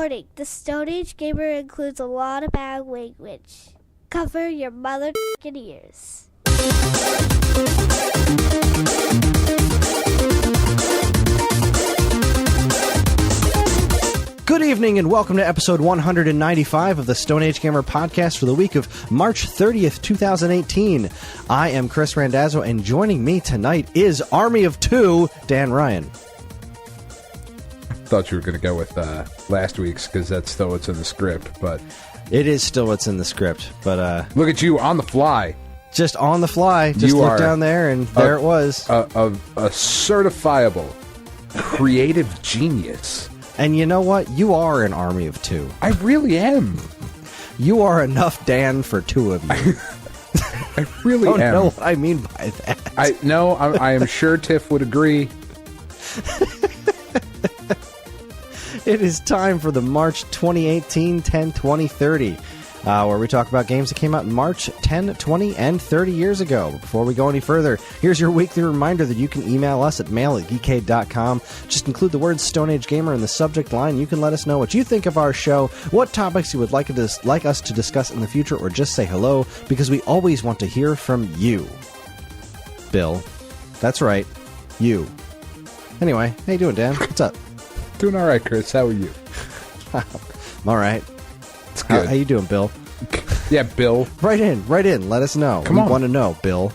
Warning, the Stone Age Gamer includes a lot of bad language. Cover your mother***ing ears. Good evening and welcome to episode 195 of the Stone Age Gamer podcast for the week of March 30th, 2018. I am Kris Randazzo, and joining me tonight is Army of Two, Dan Ryan. Thought you were going to go with last week's because that's still what's in the script, but it is still what's in the script, but look at you on the fly. Just on the fly. Just look down there, and there it was. A certifiable creative genius. And you know what? You are an army of two. I really am. You are enough Dan for two of you. I really am. I don't know what I mean by that. I am sure Tiff would agree. It is time for the March 2018 10, 20, 30, where we talk about games that came out in March 10, 20, and 30 years ago. Before we go any further, here's your weekly reminder that you can email us at mail@geekade.com. Just include the words Stone Age Gamer in the subject line. You can let us know what you think of our show, what topics you would like us to discuss in the future, or just say hello, because we always want to hear from you. Bill. That's right. You. Anyway, how you doing, Dan? What's up? Doing all right, Kris. How are you? I'm all right. It's good. How you doing, Bill? Yeah, Bill. Write in. Let us know. Come on. We want to know, Bill.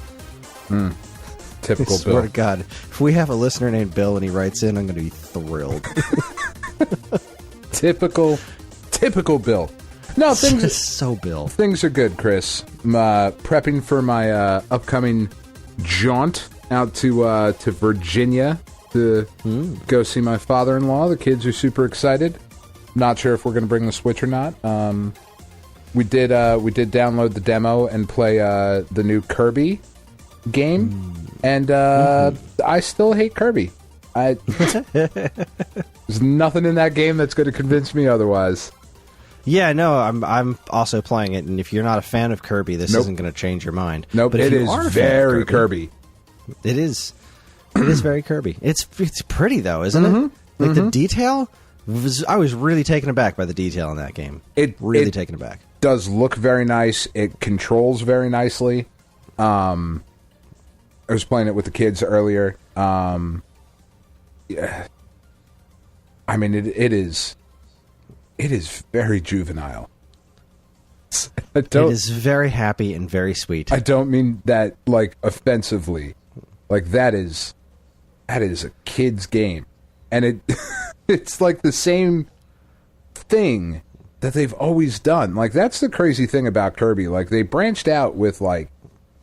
Typical I swear Bill. to God, if we have a listener named Bill and he writes in, I'm going to be thrilled. Typical Bill. No, things are so Bill. Things are good, Kris. I'm prepping for my upcoming jaunt out to Virginia to go see my father-in-law. The kids are super excited. Not sure if we're going to bring the Switch or not. We did download the demo and play the new Kirby game, and I still hate Kirby. There's nothing in that game that's going to convince me otherwise. Yeah, no, I'm also playing it, and if you're not a fan of Kirby, this isn't going to change your mind. Nope, but it is very Kirby. It is. It is very Kirby. It's pretty though, isn't it? Like the detail. I was really taken aback by the detail in that game. Really taken aback. Does look very nice. It controls very nicely. I was playing it with the kids earlier. Yeah. I mean, it is very juvenile. It is very happy and very sweet. I don't mean that like offensively. Like that is a kid's game, and it's like the same thing that they've always done. Like that's the crazy thing about Kirby. Like they branched out with like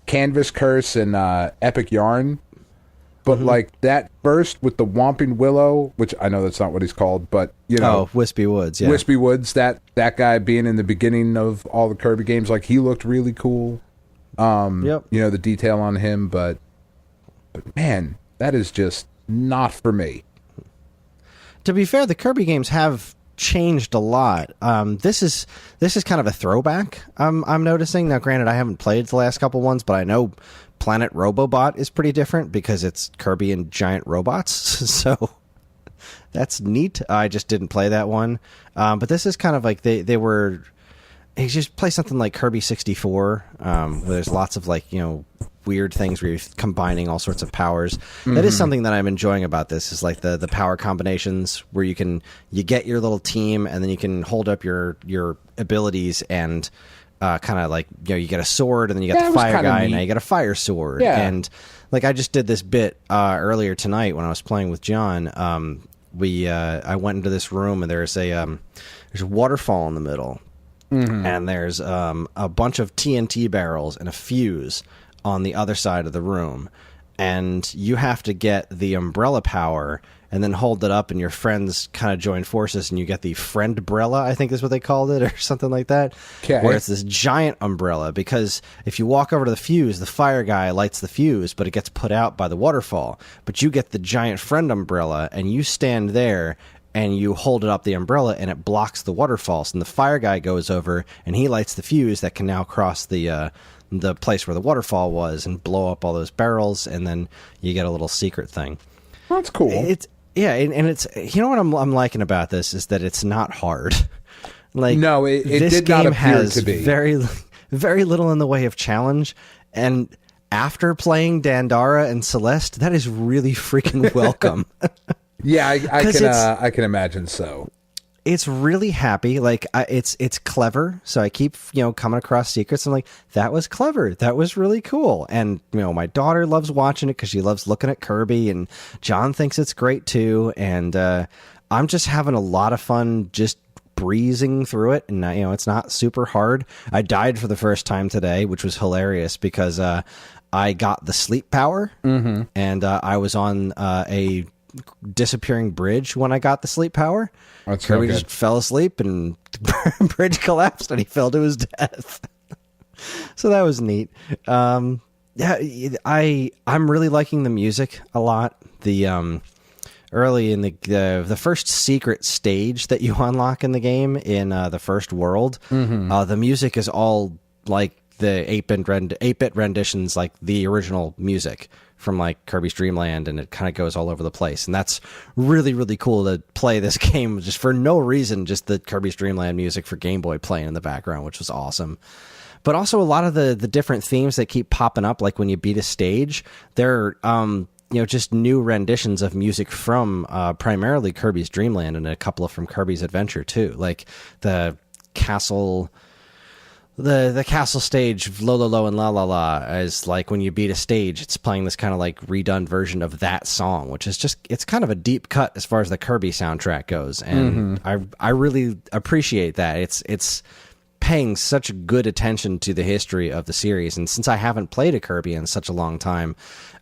Canvas Curse and Epic Yarn, but like that first with the Whomping Willow, which I know that's not what he's called, but you know, Wispy Woods, yeah, Wispy Woods. That guy being in the beginning of all the Kirby games, like he looked really cool. You know, the detail on him, but man, that is just not for me. To be fair, the Kirby games have changed a lot. This is kind of a throwback. I'm noticing now. Granted, I haven't played the last couple ones, but I know Planet Robobot is pretty different because it's Kirby and giant robots. So that's neat. I just didn't play that one, but this is kind of like they were. You just play something like Kirby 64, where there's lots of like weird things where you're combining all sorts of powers. That is something that I'm enjoying about this is like the power combinations where you get your little team and then you can hold up your abilities and kind of like you get a sword and then you get the fire guy and now you get a fire sword. And like I just did this bit earlier tonight when I was playing with John. I went into this room and there's a waterfall in the middle. And there's a bunch of TNT barrels and a fuse on the other side of the room. And you have to get the umbrella power and then hold it up and your friends kind of join forces and you get the friend-brella, I think is what they called it, or something like that. Okay. Where it's this giant umbrella, because if you walk over to the fuse, the fire guy lights the fuse, but it gets put out by the waterfall. But you get the giant friend umbrella and you stand there and you hold it up the umbrella and it blocks the waterfalls. And the fire guy goes over and he lights the fuse that can now cross the place where the waterfall was and blow up all those barrels, and then you get a little secret thing. That's cool. Yeah, and it's, you know what I'm liking about this is that it's not hard. Like, no, it this did game not appear has to be. very little in the way of challenge, and after playing Dandara and Celeste, that is really freaking welcome. Yeah, I can imagine so. It's really happy. Like, it's clever. So I keep, coming across secrets. I'm like, that was clever. That was really cool. And, my daughter loves watching it because she loves looking at Kirby, and John thinks it's great too. And I'm just having a lot of fun just breezing through it. And, it's not super hard. I died for the first time today, which was hilarious because I got the sleep power, and I was on a disappearing bridge when I got the sleep power. Kirby just fell asleep and the bridge collapsed and he fell to his death. So that was neat. I'm really liking the music a lot. The early in the first secret stage that you unlock in the game in the first world, the music is all like the 8-bit renditions, like the original music from like Kirby's Dream Land, and it kind of goes all over the place. And that's really, really cool to play this game just for no reason, just the Kirby's Dream Land music for Game Boy playing in the background, which was awesome. But also a lot of the different themes that keep popping up, like when you beat a stage, they're just new renditions of music from primarily Kirby's Dream Land and a couple of from Kirby's Adventure too, like the castle. The castle stage, Lo Lo Lo and La La La, is like when you beat a stage, it's playing this kind of like redone version of that song, which is just, it's kind of a deep cut as far as the Kirby soundtrack goes. And I really appreciate that. It's paying such good attention to the history of the series. And since I haven't played a Kirby in such a long time,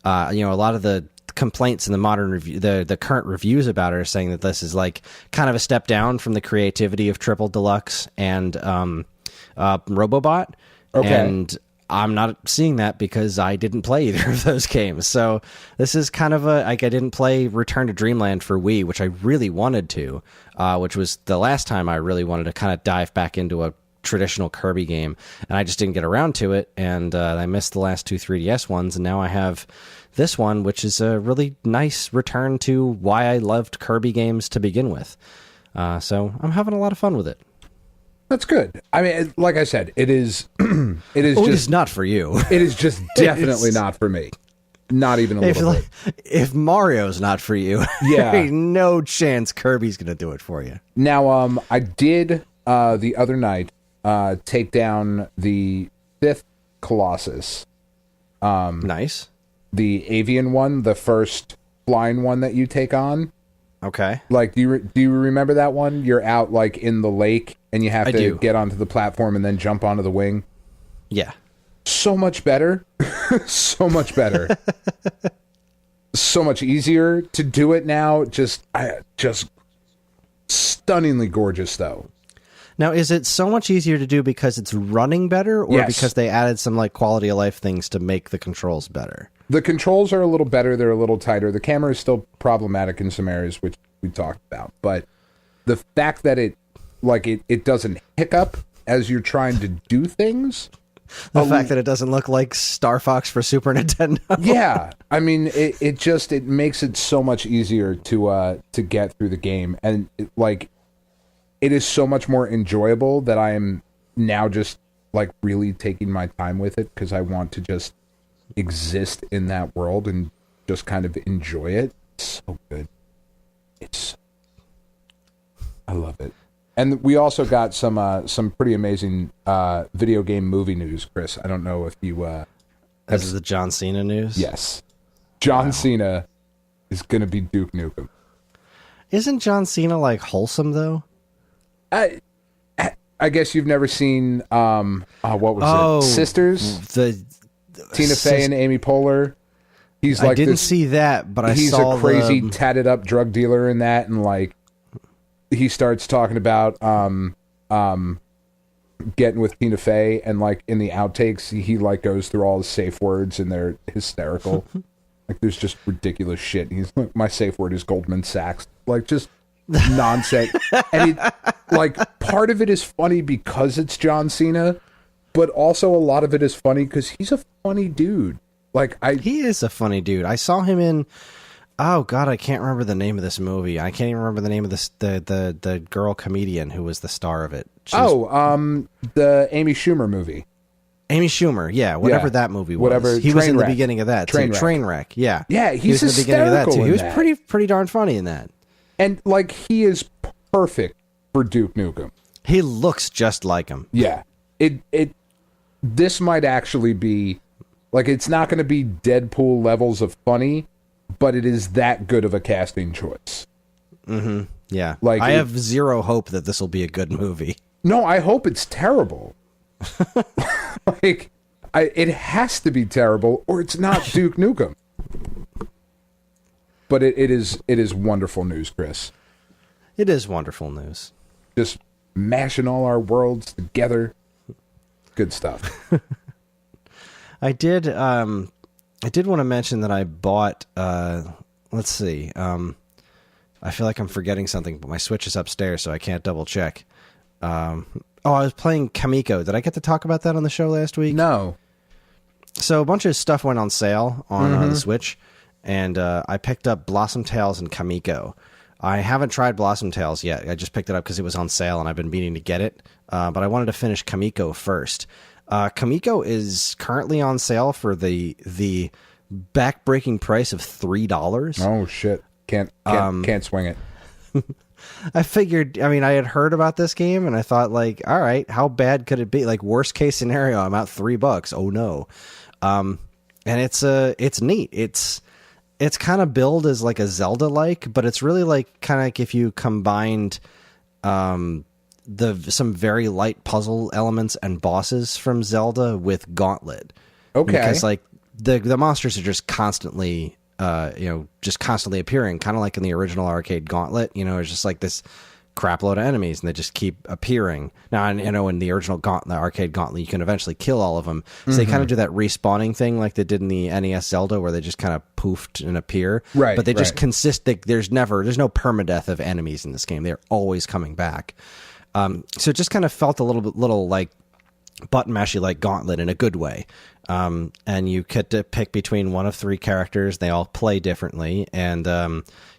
a lot of the complaints in the modern review, the current reviews about it are saying that this is like kind of a step down from the creativity of Triple Deluxe and, Robobot, and I'm not seeing that because I didn't play either of those games. So this is kind of I didn't play Return to Dreamland for Wii, which I really wanted to, which was the last time I really wanted to kind of dive back into a traditional Kirby game, and I just didn't get around to it, and I missed the last 2 3DS ones, and now I have this one, which is a really nice return to why I loved Kirby games to begin with. So I'm having a lot of fun with it. That's good. I mean, like I said, it is. It is just not for you. It is just definitely not for me. Not even a little bit. If Mario's not for you, there's no chance Kirby's going to do it for you. Now, I did the other night take down the 5th Colossus. Nice. The avian one, the first flying one that you take on. Okay. Like, do you remember that one? You're out like in the lake, and you have to get onto the platform and then jump onto the wing. Yeah. So much better. So much better. So much easier to do it now. Just stunningly gorgeous, though. Now, is it so much easier to do because it's running better, or Yes. because they added some like quality of life things to make the controls better? The controls are a little better. They're a little tighter. The camera is still problematic in some areas, which we talked about. But the fact that it doesn't hiccup as you're trying to do things. The fact that it doesn't look like Star Fox for Super Nintendo. Yeah. I mean, it makes it so much easier to get through the game. And it is so much more enjoyable that I am now just like really taking my time with it because I want to just exist in that world and just kind of enjoy it. It's so good. I love it. And we also got some pretty amazing video game movie news, Chris. I don't know if you This is the John Cena news? Yes. John Cena is going to be Duke Nukem. Isn't John Cena like wholesome though? I guess you've never seen what was it? Sisters? Tina Fey and Amy Poehler. He's like I didn't see that, but I saw he's a crazy tatted up drug dealer in that, and like he starts talking about getting with Tina Fey, and like in the outtakes he like goes through all the safe words and they're hysterical. Like there's just ridiculous shit. He's like, my safe word is Goldman Sachs. Like just nonsense. And like part of it is funny because it's John Cena, but also a lot of it is funny because he's a funny dude. Like he is a funny dude. I saw him in Oh God, I can't remember the name of this movie. I can't even remember the name of this the girl comedian who was the star of it. The Amy Schumer movie. Amy Schumer, yeah, whatever that movie was. Whatever, he was in the beginning of that too. Trainwreck, yeah. Yeah, he was in the beginning of that too. He was pretty darn funny in that. And like he is perfect for Duke Nukem. He looks just like him. Yeah. This might actually be like it's not going to be Deadpool levels of funny, but it is that good of a casting choice. Mm-hmm. Yeah. Like I have zero hope that this will be a good movie. No, I hope it's terrible. Like, it has to be terrible, or it's not Duke Nukem. But it is wonderful news, Chris. It is wonderful news. Just mashing all our worlds together. Good stuff. I did want to mention that I bought. Let's see. I feel like I'm forgetting something, but my Switch is upstairs, so I can't double check. I was playing Kamiko. Did I get to talk about that on the show last week? No. So a bunch of stuff went on sale on the Switch, and I picked up Blossom Tales and Kamiko. I haven't tried Blossom Tales yet. I just picked it up because it was on sale, and I've been meaning to get it. But I wanted to finish Kamiko first. Kamiko is currently on sale for the back-breaking price of $3. Oh shit! Can't swing it. I figured, I mean, I had heard about this game and I thought like, all right, how bad could it be? Like worst case scenario, I'm out $3. Oh no. And it's neat. It's kind of billed as like a Zelda like, but it's really like kind of like if you combined, some very light puzzle elements and bosses from Zelda with Gauntlet. Okay. Because like the monsters are just constantly, just constantly appearing, kind of like in the original arcade Gauntlet. It's just like this crap load of enemies, and they just keep appearing. Now, in the original the arcade Gauntlet, you can eventually kill all of them. So they kind of do that respawning thing like they did in the NES Zelda, where they just kind of poofed and appear. Right. But they just consist. There's no permadeath of enemies in this game. They're always coming back. So it just kind of felt a little like button mashy like Gauntlet in a good way. And you get to pick between one of three characters. They all play differently, and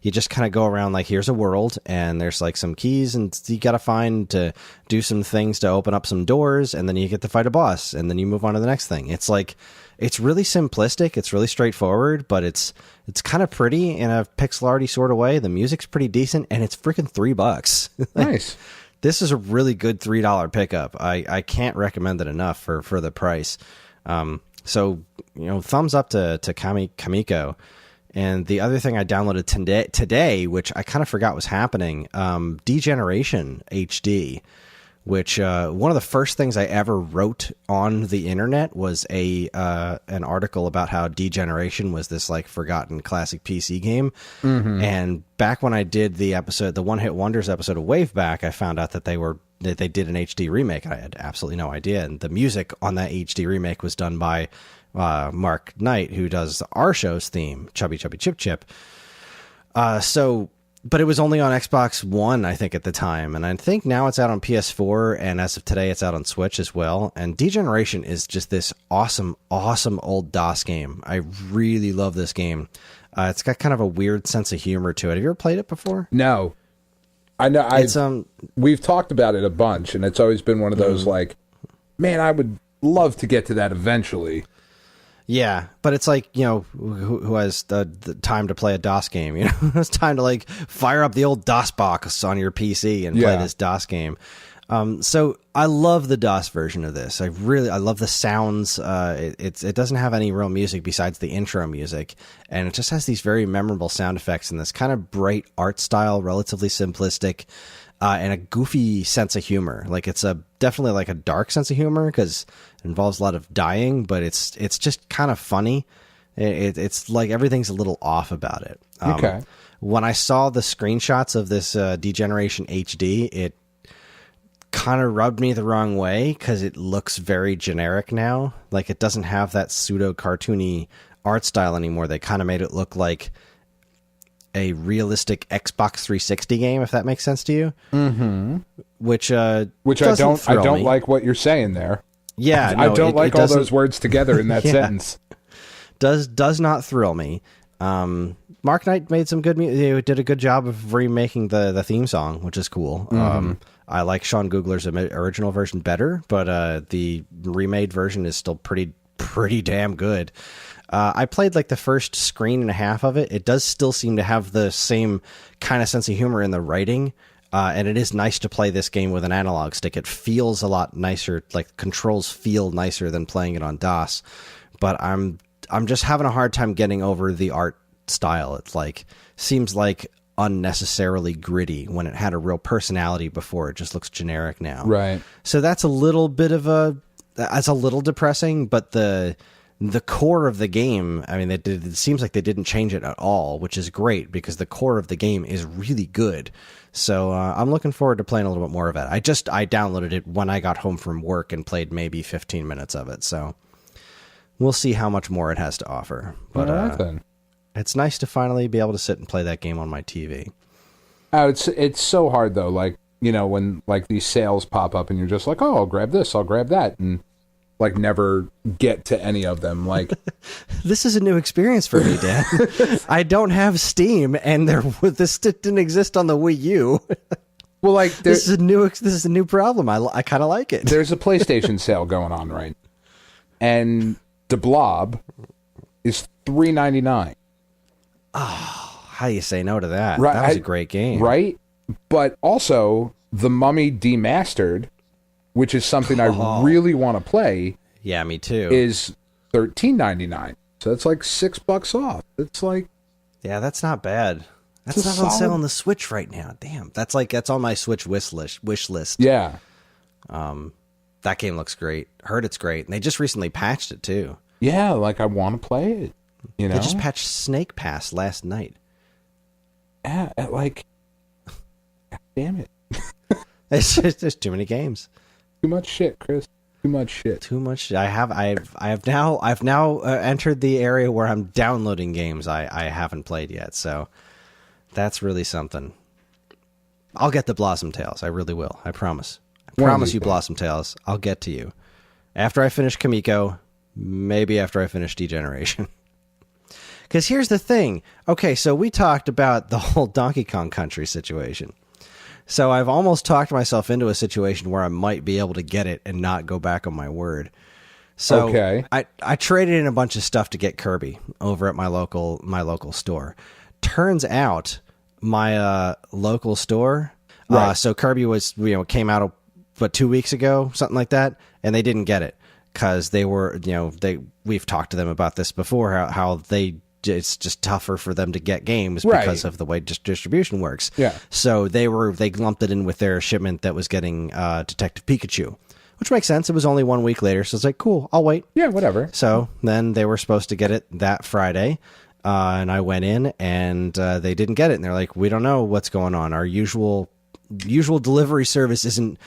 you just kind of go around like, here's a world, and there's like some keys, and you got to find to do some things to open up some doors, and then you get to fight a boss, and then you move on to the next thing. It's like, it's really simplistic, it's really straightforward, but it's kind of pretty in a pixel arty sort of way. The music's pretty decent, and it's freaking $3. Nice. This is a really good $3 pickup. I can't recommend it enough for the price. So, thumbs up to Kamiko. And the other thing I downloaded today, which I kind of forgot was happening, Degeneration HD, which one of the first things I ever wrote on the internet was an article about how Degeneration was this like forgotten classic PC game. Mm-hmm. And back when I did the One Hit Wonders episode of Waveback, I found out that they did an HD remake. I had absolutely no idea. And the music on that HD remake was done by Mark Knight, who does our show's theme, Chubby Chubby Chip Chip. But it was only on Xbox One, I think, at the time. And I think now it's out on PS4, and as of today, it's out on Switch as well. And Degeneration is just this awesome, awesome old DOS game. I really love this game. It's got kind of a weird sense of humor to it. Have you ever played it before? No. I know. We've talked about it a bunch, and it's always been one of those like, man, I would love to get to that eventually. Yeah, but it's like, who has the time to play a DOS game? It's time to like fire up the old DOS box on your PC and play this DOS game. So I love the DOS version of this. I love the sounds. It doesn't have any real music besides the intro music, and it just has these very memorable sound effects and this kind of bright art style, relatively simplistic, and a goofy sense of humor. Like it's definitely like a dark sense of humor because it involves a lot of dying, but it's just kind of funny. It's like everything's a little off about it. Okay. When I saw the screenshots of this Degeneration HD, it kind of rubbed me the wrong way because it looks very generic now. Like it doesn't have that pseudo cartoony art style anymore. They kind of made it look like a realistic Xbox 360 game, if that makes sense to you. Mm-hmm. Which I don't like what you're saying there. Yeah, I don't like all those words together in that sentence. Does not thrill me. Mark Knight made some good music. He did a good job of remaking the theme song, which is cool. I like Sean Googler's original version better, but the remade version is still pretty damn good. I played like the first screen and a half of it. It does still seem to have the same kind of sense of humor in the writing. And it is nice to play this game with an analog stick. It feels a lot nicer, like controls feel nicer than playing it on DOS. But I'm just having a hard time getting over the art style. It's like seems like unnecessarily gritty when it had a real personality before. It just looks generic now. Right. So that's a little bit of that's a little depressing, but the core of the game, I mean, it seems like they didn't change it at all, which is great because the core of the game is really good. So I'm looking forward to playing a little bit more of it. I downloaded it when I got home from work and played maybe 15 minutes of it. So we'll see how much more it has to offer. But all right, then. It's nice to finally be able to sit and play that game on my TV. Oh, it's so hard though. Like, you know, when like these sales pop up and you're just like, oh, I'll grab this, I'll grab that, and like never get to any of them. Like, this is a new experience for me, Dan. I don't have Steam, and this didn't exist on the Wii U. Well, like this is a new problem. I kind of like it. There's a PlayStation sale going on, right? And the Blob is $3.99. Oh, how do you say no to that? Right, That was a great game, right? But also, The Mummy Demastered, which is something I really want to play. Yeah, me too. Is $13.99. So that's like $6 off. It's like, yeah, that's not bad. That's not on sale on the Switch right now. Damn, that's on my Switch wish list. Yeah. That game looks great. Heard it's great, and they just recently patched it too. Yeah, like I want to play it. You know, they just patched Snake Pass last night. Yeah, like, God damn it! It's just, there's too many games. Too much shit, Chris. Too much shit. Too much. I've now entered the area where I'm downloading games I haven't played yet. So that's really something. I'll get the Blossom Tales. I really will. I promise. I promise you, Blossom Tales. I'll get to you after I finish Kamiko. Maybe after I finish Degeneration. Because here's the thing. Okay, so we talked about the whole Donkey Kong Country situation. So I've almost talked myself into a situation where I might be able to get it and not go back on my word. So okay. I traded in a bunch of stuff to get Kirby over at my local store. Turns out my local store, right. So Kirby was came out 2 weeks ago, something like that, and they didn't get it because they were we've talked to them about this before how it's just tougher for them to get games because of the way distribution works. Yeah. So they lumped it in with their shipment that was getting Detective Pikachu, which makes sense. It was only 1 week later, so it's like, cool, I'll wait. Yeah, whatever. So then they were supposed to get it that Friday, and I went in and they didn't get it, and they're like, we don't know what's going on. Our usual delivery service isn't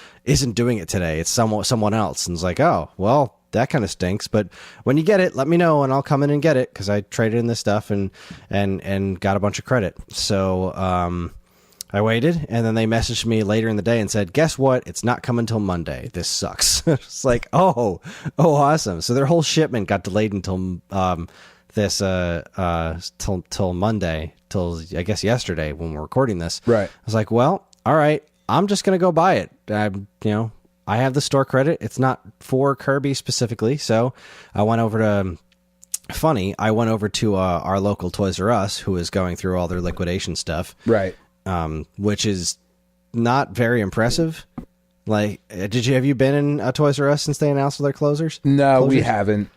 doing it today. It's someone else. And it's like, oh, well, that kind of stinks, but when you get it, let me know and I'll come in and get it because I traded in this stuff and got a bunch of credit. So I waited, and then they messaged me later in the day and said, guess what? It's not coming till Monday. This sucks. It's like, oh, awesome. So their whole shipment got delayed until till Monday, till I guess yesterday when we're recording this. Right. I was like, well, all right, I'm just going to go buy it. I have the store credit. It's not for Kirby specifically. So I went over to our local Toys R Us, who is going through all their liquidation stuff. Right. Which is not very impressive. Like, have you been in a Toys R Us since they announced their closers? No, we haven't.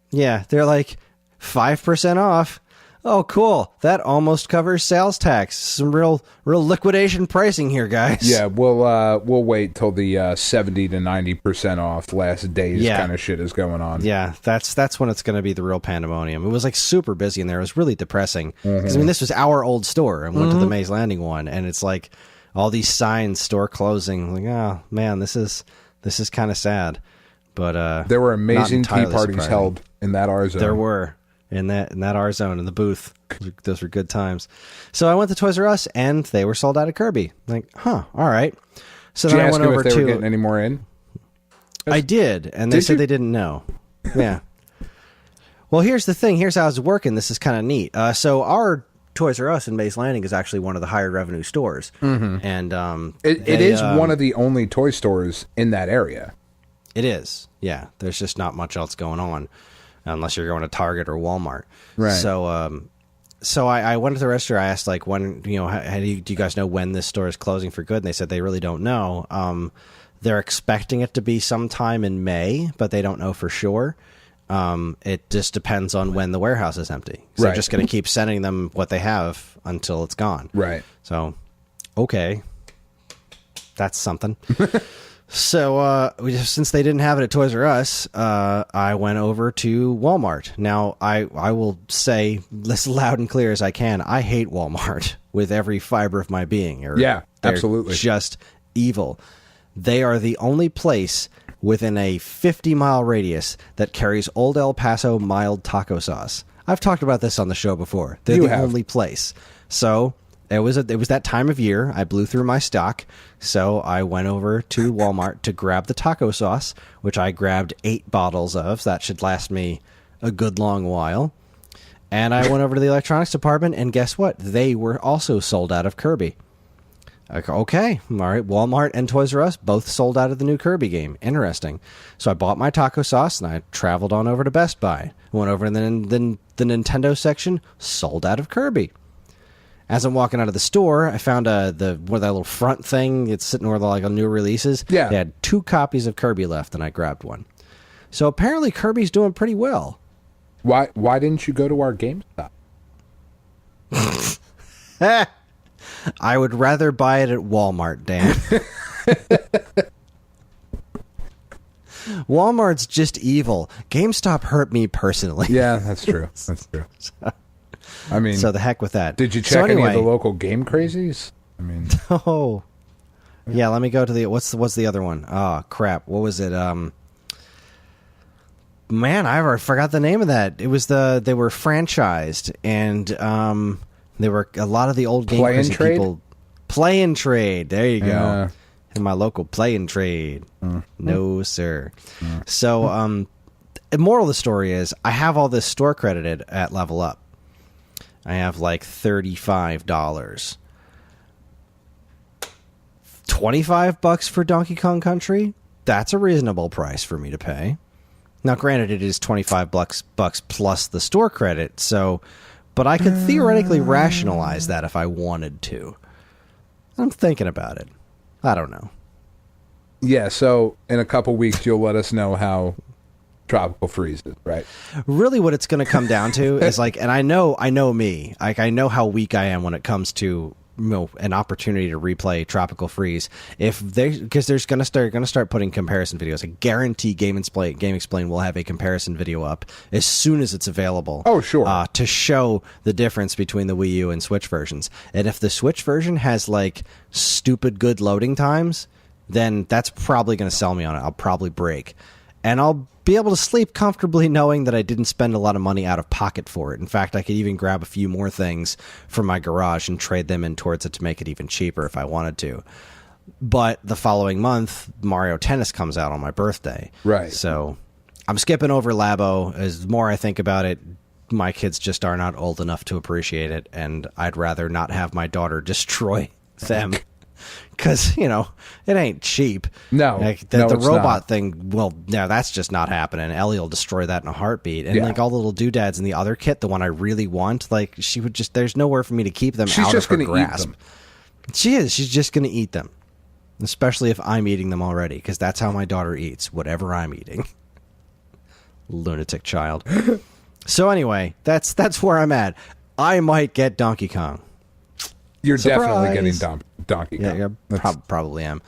Yeah. They're like 5% off. Oh, cool. That almost covers sales tax. Some real liquidation pricing here, guys. Yeah, we'll wait till the 70 to 90% off last days kind of shit is going on. Yeah, that's when it's going to be the real pandemonium. It was like super busy in there. It was really depressing. Because, this was our old store. And went to the Maze Landing one, and it's like all these signs, store closing. Like, oh, man, this is kind of sad. But there were amazing tea parties held in that R zone. There were. In that R zone in the booth. Those were good times. So I went to Toys R Us and they were sold out of Kirby. Like, all right. So did then you I went over if they were getting any more in? I did, and they said they didn't know. Yeah. Well, here's the thing. Here's how it's working. This is kind of neat. So our Toys R Us in Mays Landing is actually one of the higher revenue stores. Mm-hmm. And it is one of the only toy stores in that area. It is. Yeah. There's just not much else going on unless you're going to Target or Walmart. Right. So I went to the register. I asked, like, when, how do you guys know when this store is closing for good? And they said they really don't know. They're expecting it to be sometime in May, but they don't know for sure. It just depends on when the warehouse is empty. So they're just going to keep sending them what they have until it's gone. Right. So, okay. That's something. So, since they didn't have it at Toys R Us, I went over to Walmart. Now, I will say this loud and clear as I can. I hate Walmart with every fiber of my being. Yeah, they're absolutely. Just evil. They are the only place within a 50-mile radius that carries Old El Paso mild taco sauce. I've talked about this on the show before. They're the only place. So it was that time of year. I blew through my stock. So I went over to Walmart to grab the taco sauce, which I grabbed 8 bottles of. So that should last me a good long while. And I went over to the electronics department, and guess what? They were also sold out of Kirby. Okay, all right. Walmart and Toys R Us both sold out of the new Kirby game. Interesting. So I bought my taco sauce, and I traveled on over to Best Buy. Went over, and then the Nintendo section sold out of Kirby. As I'm walking out of the store, I found that little front thing. It's sitting where the new releases. Yeah. They had 2 copies of Kirby left, and I grabbed one. So apparently Kirby's doing pretty well. Why didn't you go to our GameStop? I would rather buy it at Walmart, Dan. Walmart's just evil. GameStop hurt me personally. Yeah, that's true. That's true. I mean, so the heck with that. Did you check any of the local game crazies? I mean, oh, yeah. Let me go to the what's the other one? Oh crap! What was it? Man, I already forgot the name of that. It was they were franchised, and there were a lot of the old game Play and Trade people. Play and Trade. There you go. Yeah. In my local Play and Trade. No, sir. So, the moral of the story is I have all this store credited at Level Up. I have like $35. $25 for Donkey Kong Country? That's a reasonable price for me to pay. Now, granted, it is $25 plus the store credit, but I could theoretically rationalize that if I wanted to. I'm thinking about it. I don't know. Yeah, so in a couple weeks, you'll let us know how Tropical Freeze is, right? Really what it's going to come down to is and I know me. I know how weak I am when it comes to an opportunity to replay Tropical Freeze. Because they're going to start putting comparison videos. I guarantee Game Explain will have a comparison video up as soon as it's available. Oh, sure. To show the difference between the Wii U and Switch versions. And if the Switch version has stupid good loading times, then that's probably going to sell me on it. I'll probably break. And I'll be able to sleep comfortably knowing that I didn't spend a lot of money out of pocket for it. In fact, I could even grab a few more things from my garage and trade them in towards it to make it even cheaper if I wanted to. But the following month, Mario Tennis comes out on my birthday. Right. So I'm skipping over Labo. As more I think about it, my kids just are not old enough to appreciate it, and I'd rather not have my daughter destroy them. Because, it ain't cheap. No. The robot thing, that's just not happening. Ellie will destroy that in a heartbeat. And, all the little doodads in the other kit, the one I really want, she would just, there's nowhere for me to keep them out of her grasp. Eat them. She is. She's just going to eat them. Especially if I'm eating them already, because that's how my daughter eats, whatever I'm eating. Lunatic child. So anyway, that's where I'm at. I might get Donkey Kong. You're Surprise. definitely getting Donkey Kong. Yeah, probably am.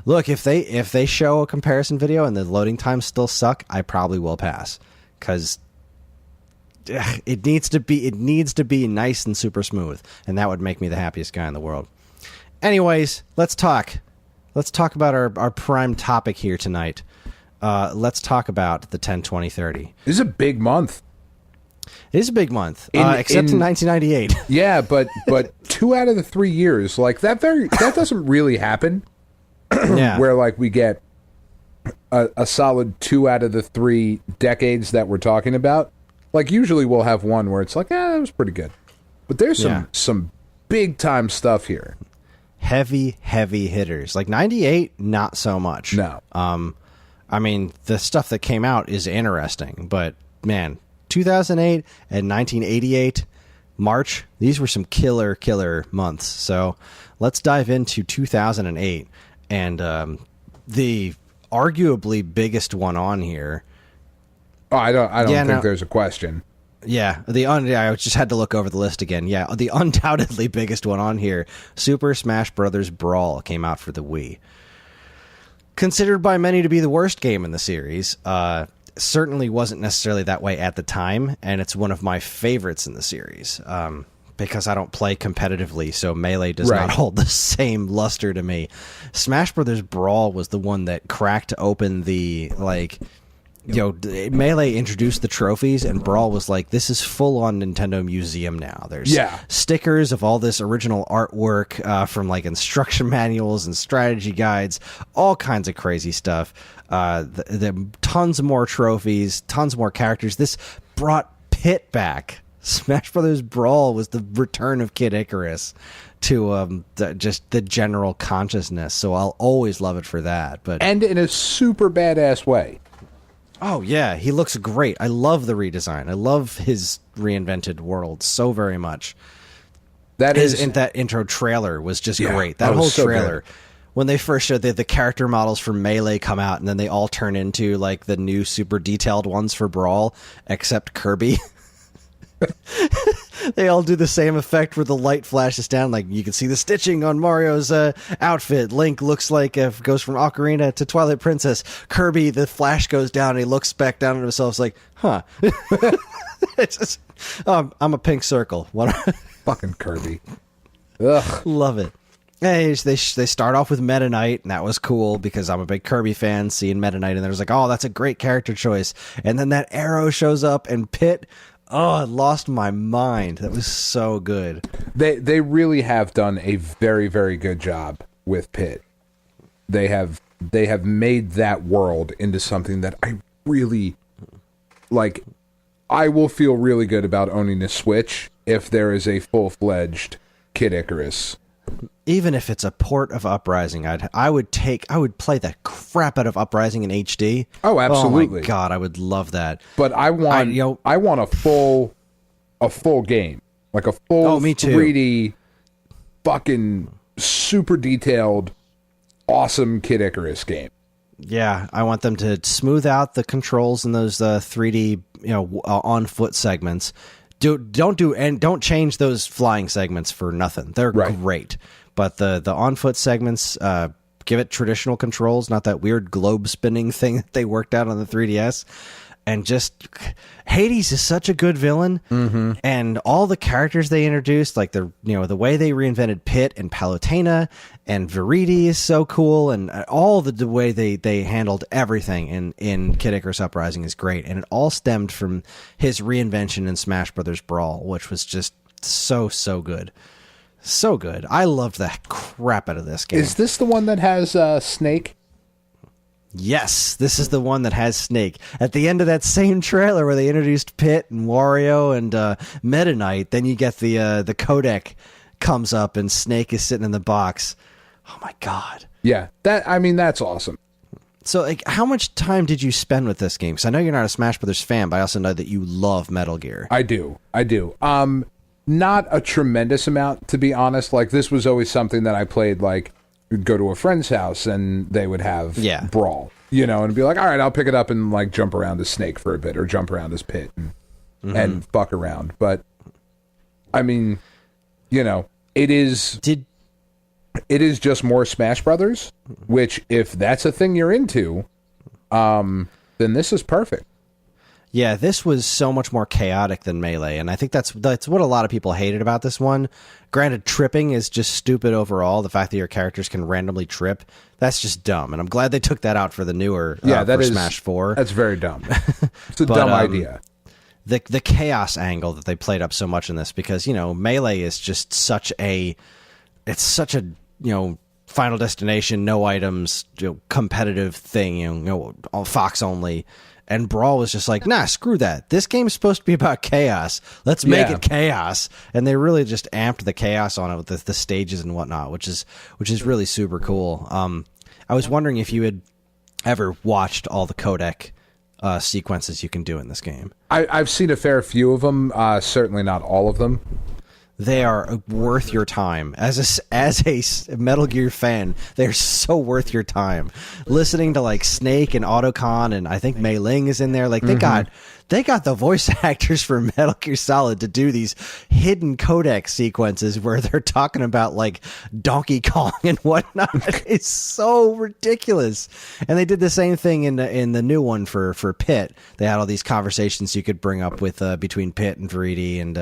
Look, if they show a comparison video and the loading times still suck, I probably will pass because it needs to be nice and super smooth, and that would make me the happiest guy in the world. Anyways, let's talk about our prime topic here tonight. Let's talk about the 10/20/30. This is a big month. It is a big month, except in 1998. Yeah, but 2 out of the 3 years, that doesn't really happen. Yeah. Where we get a solid 2 out of the 3 decades that we're talking about. Like, usually we'll have one where it's like, that was pretty good. But there's some big-time stuff here. Heavy hitters. Like 98, not so much. No. I mean, the stuff that came out is interesting, but, man, 2008 and 1988, March, these were some killer months. So let's dive into 2008. And the arguably biggest one on here. Oh, I don't think there's a question. Yeah, I just had to look over the list again. Yeah, the undoubtedly biggest one on here, Super Smash Bros. Brawl, came out for the Wii. Considered by many to be the worst game in the series, certainly wasn't necessarily that way at the time, and it's one of my favorites in the series. Because I don't play competitively, so Melee does not hold the same luster to me. Smash Bros. Brawl was the one that cracked open the, like, Melee introduced the trophies, and Brawl was like, this is full-on Nintendo Museum now. There's stickers of all this original artwork from, like, instruction manuals and strategy guides, all kinds of crazy stuff. The tons more trophies, tons more characters. This brought Pit back. Smash Brothers Brawl was the return of Kid Icarus to just the general consciousness, so I'll always love it for that. And in a super badass way. Oh, yeah, he looks great. I love the redesign. I love his reinvented world so very much. That intro trailer was just great. That whole trailer, when they first showed the character models for Melee come out, and then they all turn into, like, the new super detailed ones for Brawl, except Kirby. They all do the same effect where the light flashes down. Like, you can see the stitching on Mario's outfit. Link looks like goes from Ocarina to Twilight Princess. Kirby, the flash goes down and he looks back down at himself. It's like, huh. It's just, I'm a pink circle. Fucking Kirby. Ugh. Love it. Hey, they start off with Meta Knight, and that was cool because I'm a big Kirby fan. Seeing Meta Knight, and there was like, oh, that's a great character choice. And then that arrow shows up, and Pit. Oh, I lost my mind. That was so good. They really have done a very, very good job with Pit. They have made that world into something that I really like. I will feel really good about owning a Switch if there is a full-fledged Kid Icarus. Even if it's a port of Uprising, I would play the crap out of Uprising in HD. Oh, absolutely! Oh my god, I would love that. But I want a full game, like a full 3D, fucking super detailed, awesome Kid Icarus game. Yeah, I want them to smooth out the controls in those 3D, on foot segments. Don't change those flying segments for nothing. They're great. But the on foot segments, give it traditional controls, not that weird globe spinning thing that they worked out on the 3DS. And just Hades is such a good villain, and all the characters they introduced, like the way they reinvented Pit and Palutena and Viridi is so cool, and all the way they handled everything in Kid Icarus Uprising is great, and it all stemmed from his reinvention in Smash Brothers Brawl, which was just so good, so good. I loved the crap out of this game. Is this the one that has Snake? Yes, this is the one that has Snake. At the end of that same trailer where they introduced Pit and Wario and Meta Knight, then you get the codec comes up and Snake is sitting in the box. Oh my god. Yeah, that's awesome. So, like, how much time did you spend with this game? Because I know you're not a Smash Brothers fan, but I also know that you love Metal Gear. I do. Not a tremendous amount, to be honest. Like, this was always something that I played, like, we'd go to a friend's house and they would have Brawl, and be like, all right, I'll pick it up and like jump around as Snake for a bit or jump around as Pit and fuck around. But I mean, it is just more Smash Brothers, which if that's a thing you're into, then this is perfect. Yeah, this was so much more chaotic than Melee, and I think that's what a lot of people hated about this one. Granted, tripping is just stupid overall. The fact that your characters can randomly trip, that's just dumb, and I'm glad they took that out for the newer for Smash 4. That's very dumb. It's a dumb idea. The chaos angle that they played up so much in this, because, Melee is just such a Final Destination, no items, competitive thing, all Fox only. And Brawl was just like, nah, screw that. This game is supposed to be about chaos. Let's make it chaos. And they really just amped the chaos on it with the stages and whatnot, which is really super cool. I was wondering if you had ever watched all the codec sequences you can do in this game. I've seen a fair few of them, certainly not all of them. They are worth your time. As a Metal Gear fan, they're so worth your time. Listening to like Snake and Autocon, and I think Mei Ling is in there. Like they got the voice actors for Metal Gear Solid to do these hidden codec sequences where they're talking about like Donkey Kong and whatnot. It's so ridiculous. And they did the same thing in the new one for Pit. They had all these conversations you could bring up with between Pit and Veridi and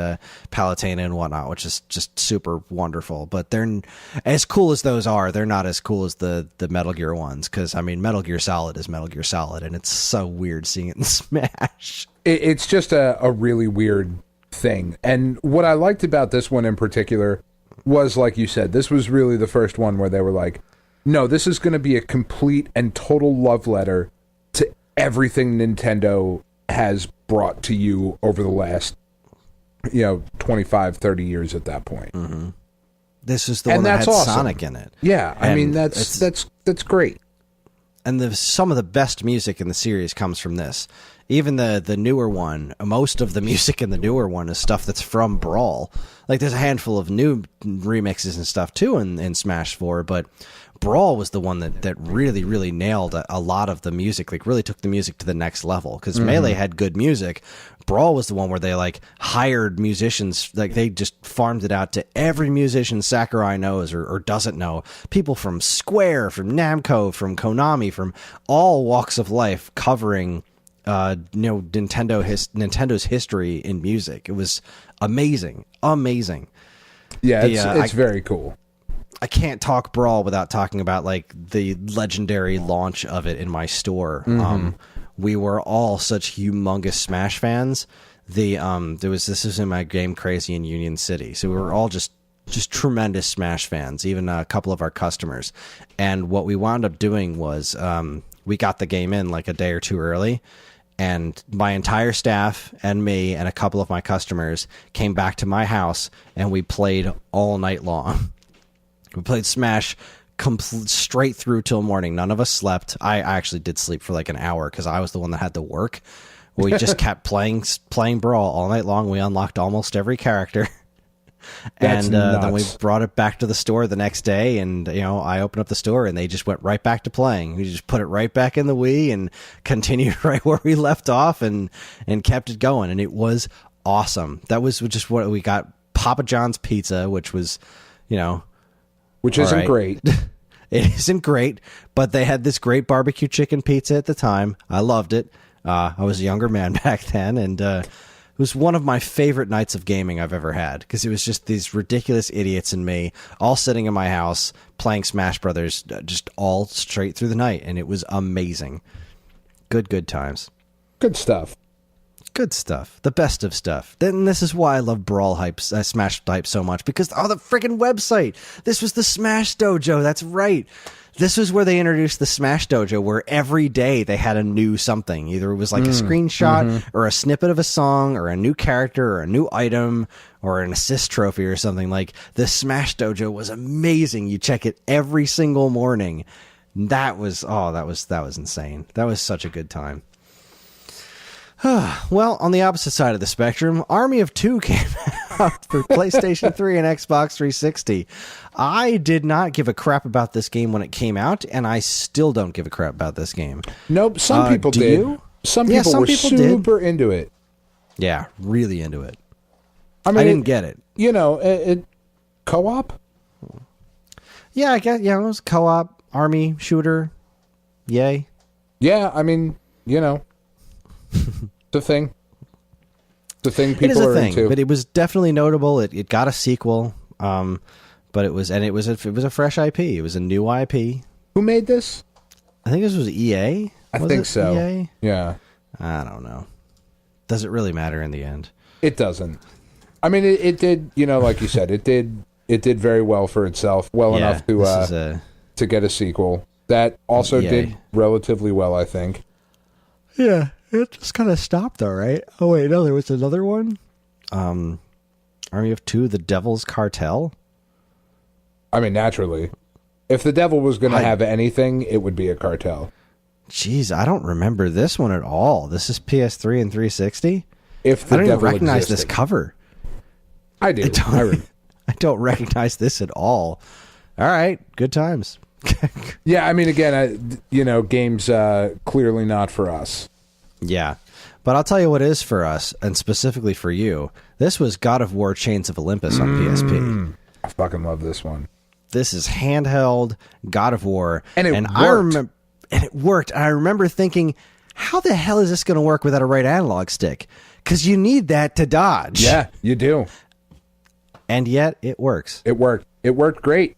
Palutena and whatnot, which is just super wonderful. But they're as cool as those are. They're not as cool as the Metal Gear ones, because I mean Metal Gear Solid is Metal Gear Solid, and it's so weird seeing it in Smash. It's just a really weird thing. And what I liked about this one in particular was, like you said, this was really the first one where they were like, no, this is going to be a complete and total love letter to everything Nintendo has brought to you over the last 25, 30 years at that point. Mm-hmm. This is the one that had awesome. Sonic in it. Yeah, I mean, that's great. And some of the best music in the series comes from this. Even the newer one, most of the music in the newer one is stuff that's from Brawl. Like, there's a handful of new remixes and stuff, too, in Smash 4, but Brawl was the one that really, really nailed a lot of the music, like, really took the music to the next level, because Melee had good music. Brawl was the one where they, like, hired musicians, like, they just farmed it out to every musician Sakurai knows or doesn't know. People from Square, from Namco, from Konami, from all walks of life covering Nintendo's history in music. It was amazing. Yeah, it's very cool. I can't talk Brawl without talking about like the legendary launch of it in my store. We were all such humongous Smash fans. This was in my Game Crazy in Union City, so we were all just tremendous Smash fans. Even a couple of our customers. And what we wound up doing was we got the game in like a day or two early. And my entire staff and me and a couple of my customers came back to my house, and we played all night long. We played Smash straight through till morning. None of us slept. I actually did sleep for like an hour because I was the one that had to work. We just kept playing Brawl all night long. We unlocked almost every character. And then we brought it back to the store the next day, and I opened up the store and they just went right back to playing. We just put it right back in the Wii and continued right where we left off and kept it going, and it was awesome. That was just what we got. Papa John's pizza, which was which isn't great. It isn't great, but they had this great barbecue chicken pizza at the time. I loved it. I was a younger man back then, and it was one of my favorite nights of gaming I've ever had, because it was just these ridiculous idiots and me all sitting in my house playing Smash Brothers just all straight through the night, and it was amazing. Good times. Good stuff. Good stuff. The best of stuff. Then this is why I love Brawl hype, Smash hype so much, because the freaking website. This was the Smash Dojo. That's right. This was where they introduced the Smash Dojo, where every day they had a new something. Either it was like a screenshot or a snippet of a song or a new character or a new item or an assist trophy or something. Like, the Smash Dojo was amazing. You check it every single morning. That was insane. That was such a good time. Well, on the opposite side of the spectrum, Army of Two came out for PlayStation 3 and Xbox 360. I did not give a crap about this game when it came out, and I still don't give a crap about this game. Nope, some people did. You? Some people were super into it. Yeah, really into it. I mean, I didn't get it. It co-op? Yeah, I guess. Yeah, it was co-op, army, shooter. Yay. Yeah, I mean, the thing. The thing people are into. But it was definitely notable. It got a sequel, but it was a fresh IP. It was a new IP. Who made this? I think this was EA. I think so. EA? Yeah. I don't know. Does it really matter in the end? It doesn't. I mean, it did. Like you said, it did very well for itself. Well enough to get a sequel. That also did relatively well, I think. Yeah. It just kind of stopped though, right? Oh wait, no, there was another one. Army of Two, The Devil's Cartel. I mean, naturally, if the devil was going to have anything, it would be a cartel. Jeez, I don't remember this one at all. This is PS3 and 360. If the I don't even devil recognize existed. this cover. I do. I don't recognize this at all. All right, good times. Yeah, I mean, again, games clearly not for us. Yeah, but I'll tell you what is for us, and specifically for you. This was God of War: Chains of Olympus on PSP. I fucking love this one. This is handheld God of War, and it worked. I remember, and it worked. I remember thinking, how the hell is this going to work without a right analog stick? Because you need that to dodge. Yeah, you do. And yet it works. It worked. It worked great.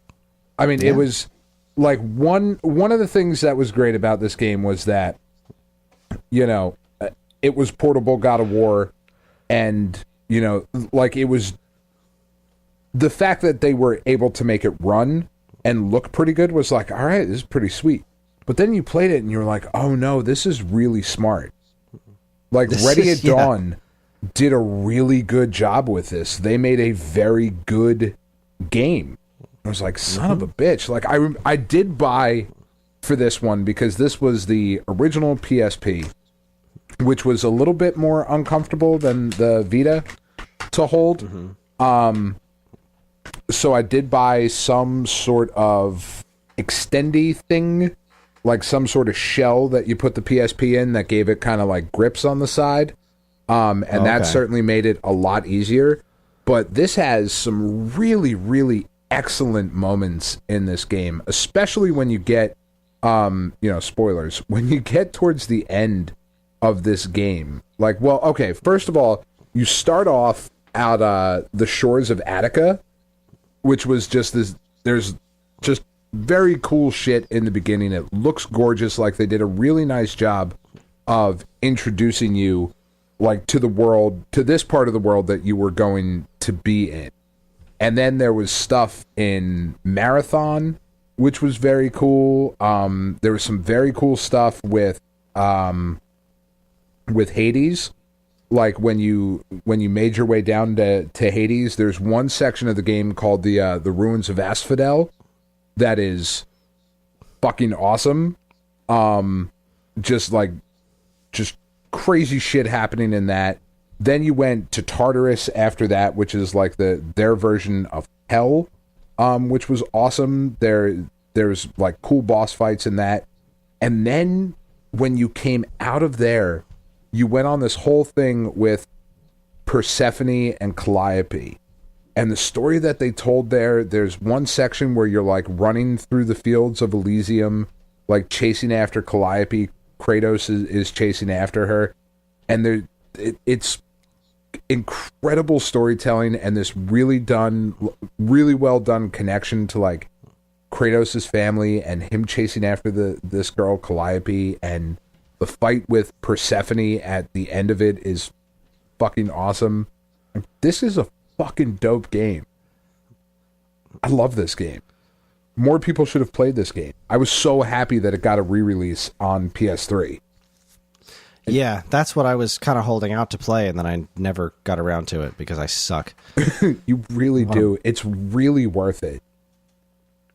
I mean, It was like one of the things that was great about this game was that, it was portable God of War, and, it was the fact that they were able to make it run and look pretty good was like, all right, this is pretty sweet. But then you played it and you're like, oh no, this is really smart. Like Ready at Dawn did a really good job with this. They made a very good game. I was like, son of a bitch. Like I did buy for this one because this was the original PSP, which was a little bit more uncomfortable than the Vita to hold. So I did buy some sort of extendy thing, like some sort of shell that you put the PSP in that gave it kind of like grips on the side. That certainly made it a lot easier. But this has some really, really excellent moments in this game, especially when you get, spoilers, when you get towards the end of this game. Like, well, okay, first of all, you start off at the shores of Attica, which was just this, there's just very cool shit in the beginning. It looks gorgeous. Like they did a really nice job of introducing you like to the world, to this part of the world that you were going to be in. And then there was stuff in Marathon, which was very cool. There was some very cool stuff with Hades. Like when you made your way down to Hades, there's one section of the game called the Ruins of Asphodel that is fucking awesome. Just crazy shit happening in that. Then you went to Tartarus after that, which is like their version of hell, which was awesome. There's like cool boss fights in that. And then when you came out of there, you went on this whole thing with Persephone and Calliope. And the story that they told there's one section where you're like running through the fields of Elysium, like chasing after Calliope. Kratos is chasing after her. And it's incredible storytelling and this really well done connection to like Kratos' family and him chasing after this girl Calliope, and the fight with Persephone at the end of it is fucking awesome. This is a fucking dope game. I love this game. More people should have played this game. I was so happy that it got a re-release on PS3. Yeah, that's what I was kind of holding out to play, and then I never got around to it because I suck. You really do. It's really worth it.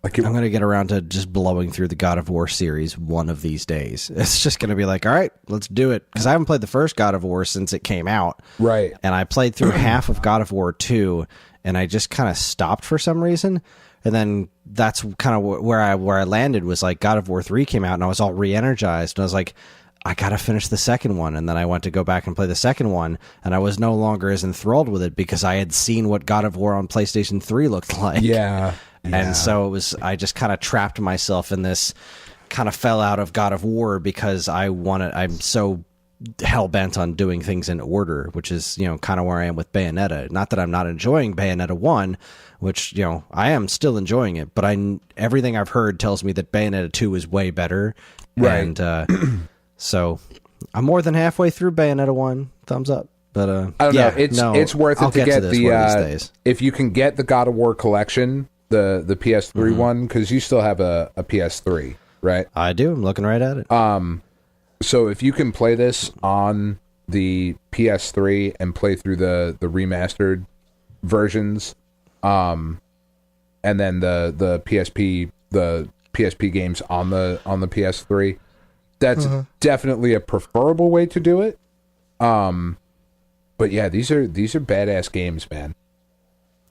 Like I'm going to get around to just blowing through the God of War series one of these days. It's just going to be like, all right, let's do it. Because I haven't played the first God of War since it came out. Right. And I played through half of God of War 2, and I just kind of stopped for some reason. And then that's kind of where I landed, was like God of War 3 came out, and I was all re-energized. And I was like, I got to finish the second one. And then I went to go back and play the second one, and I was no longer as enthralled with it because I had seen what God of War on PlayStation 3 looked like. Yeah. And so I just kind of trapped myself in this, kind of fell out of God of War because I'm so hell-bent on doing things in order, which is, kind of where I am with Bayonetta. Not that I'm not enjoying Bayonetta 1, which, I am still enjoying it, but everything I've heard tells me that Bayonetta 2 is way better. Right. And so I'm more than halfway through Bayonetta 1. Thumbs up. But I don't know. It's worth it to get the if you can get the God of War collection, the PS3 one, because you still have a PS3, right? I do. I'm looking right at it. So if you can play this on the PS3 and play through the remastered versions, and then the PSP games on the PS3, that's definitely a preferable way to do it. But yeah, these are badass games, man.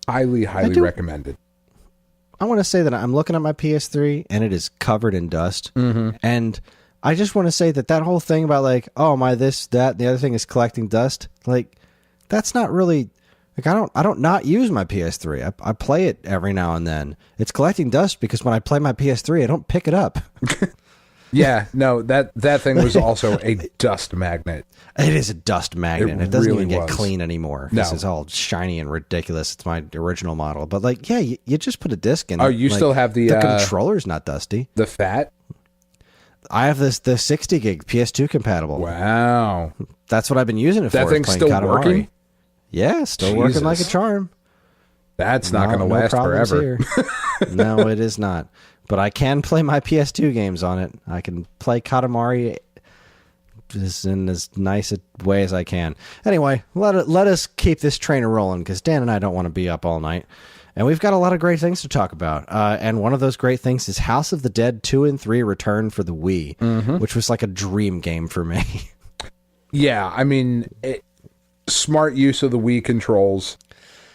Highly recommended. I want to say that I'm looking at my PS3 and it is covered in dust. And I just want to say that whole thing about like, oh, my this, that, the other thing is collecting dust. Like, that's not really like I don't not use my PS3. I play it every now and then. It's collecting dust because when I play my PS3, I don't pick it up. Yeah, no, that thing was also a dust magnet. It is a dust magnet. It doesn't really even get was. clean anymore. No. This is all shiny and ridiculous. It's my original model. But like, yeah, you just put a disc in. Oh, you like, still have the controller's not dusty. The fat? I have the 60 gig PS2 compatible. Wow. That's what I've been using it for. That thing's playing still Katamari. working? Yeah, still working like a Jesus. charm. That's not going to last problems forever. Here. No, it is not. But I can play my PS2 games on it. I can play Katamari just in as nice a way as I can. Anyway, let us keep this train rolling because Dan and I don't want to be up all night. And we've got a lot of great things to talk about. And one of those great things is House of the Dead 2 and 3 Return for the Wii, which was like a dream game for me. Yeah, I mean, smart use of the Wii controls.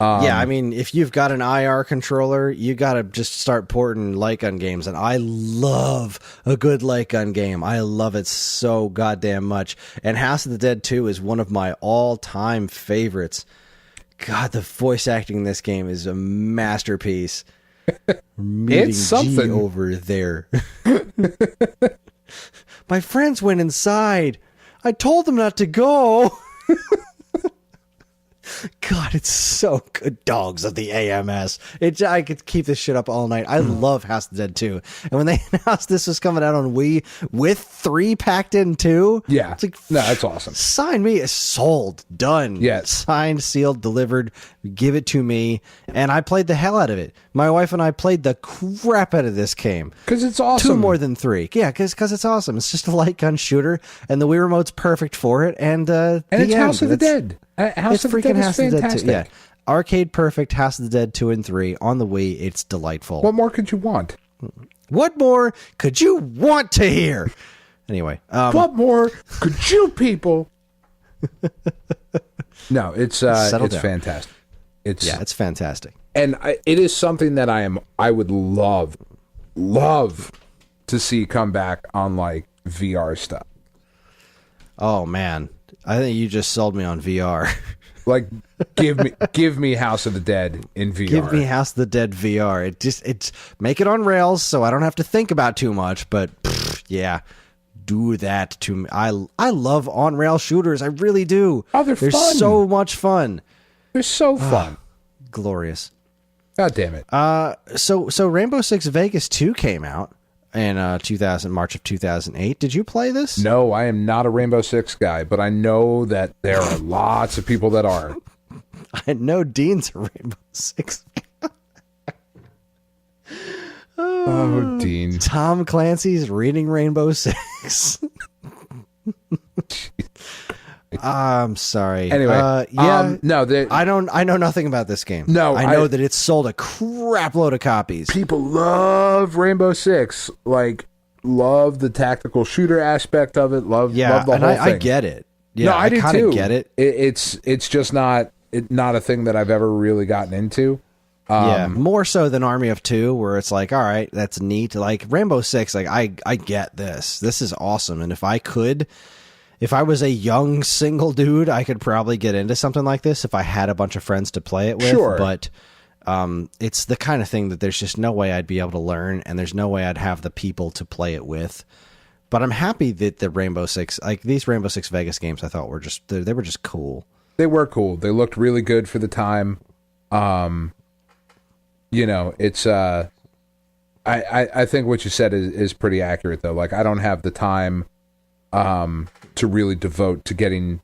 Yeah, I mean, if you've got an IR controller, you got to just start porting light gun games. And I love a good light gun game. I love it so goddamn much. And House of the Dead 2 is one of my all-time favorites. God, the voice acting in this game is a masterpiece. It's something G over there. My friends went inside. I told them not to go. God, it's so good. Dogs of the AMS. I could keep this shit up all night. I love House of the Dead 2. And when they announced this was coming out on Wii with 3 packed in too, Yeah. it's like, No, that's awesome. sign me. Sold. Done. Yes. Signed, sealed, delivered. Give it to me. And I played the hell out of it. My wife and I played the crap out of this game. Because it's awesome. 2 more than 3. Yeah, because it's awesome. It's just a light gun shooter, and the Wii Remote's perfect for it. And it's House of the Dead. House of the Dead is fantastic. Yeah. Arcade perfect, House of the Dead 2 and 3 on the Wii. It's delightful. What more could you want? What more could you want to hear? Anyway. What more could you people? No, it's fantastic. It's fantastic. And it is something that I would love to see come back on like VR stuff. Oh man, I think you just sold me on VR. Like, give me House of the Dead in VR. Give me House of the Dead VR. It's make it on rails so I don't have to think about too much. But yeah, do that to me. I love on rail shooters. I really do. Oh, they're fun. So much fun. They're so fun. Glorious. God damn it. So Rainbow Six Vegas 2 came out in March of 2008. Did you play this? No, I am not a Rainbow Six guy, but I know that there are lots of people that are. I know Dean's a Rainbow Six. Oh, Dean. Tom Clancy's reading Rainbow Six. I'm sorry. Anyway, no, I know nothing about this game. No, I know that it sold a crap load of copies. People love Rainbow Six, like love the tactical shooter aspect of it. Love the whole thing. I get it. Yeah, no, I do too. Get it. It's just not a thing that I've ever really gotten into. Yeah, more so than Army of Two, where it's like, all right, that's neat. Like Rainbow Six, like I get this. This is awesome, and if I was a young single dude, I could probably get into something like this if I had a bunch of friends to play it with. Sure. But it's the kind of thing that there's just no way I'd be able to learn, and there's no way I'd have the people to play it with. But I'm happy that the Rainbow Six, like these Rainbow Six Vegas games, I thought were just they were just cool. They were cool. They looked really good for the time. You know, it's I think what you said is pretty accurate though. Like I don't have the time to really devote to getting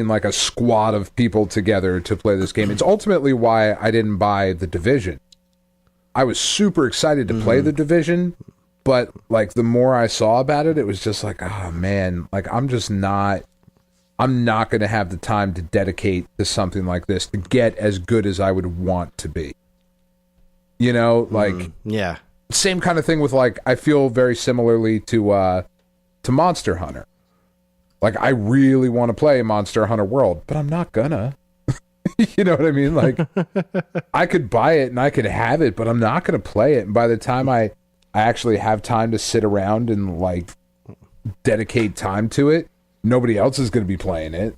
like a squad of people together to play this game. It's ultimately why I didn't buy The Division. I was super excited to play The Division, But like the more I saw about it, it was just like, oh man, like I'm not going to have the time to dedicate to something like this to get as good as I would want to be. You know, like yeah. Same kind of thing with like I feel very similarly to Monster Hunter. Like I really want to play Monster Hunter World, but I'm not gonna. You know what I mean? Like I could buy it and I could have it, but I'm not going to play it. And by the time I actually have time to sit around and like dedicate time to it, nobody else is going to be playing it.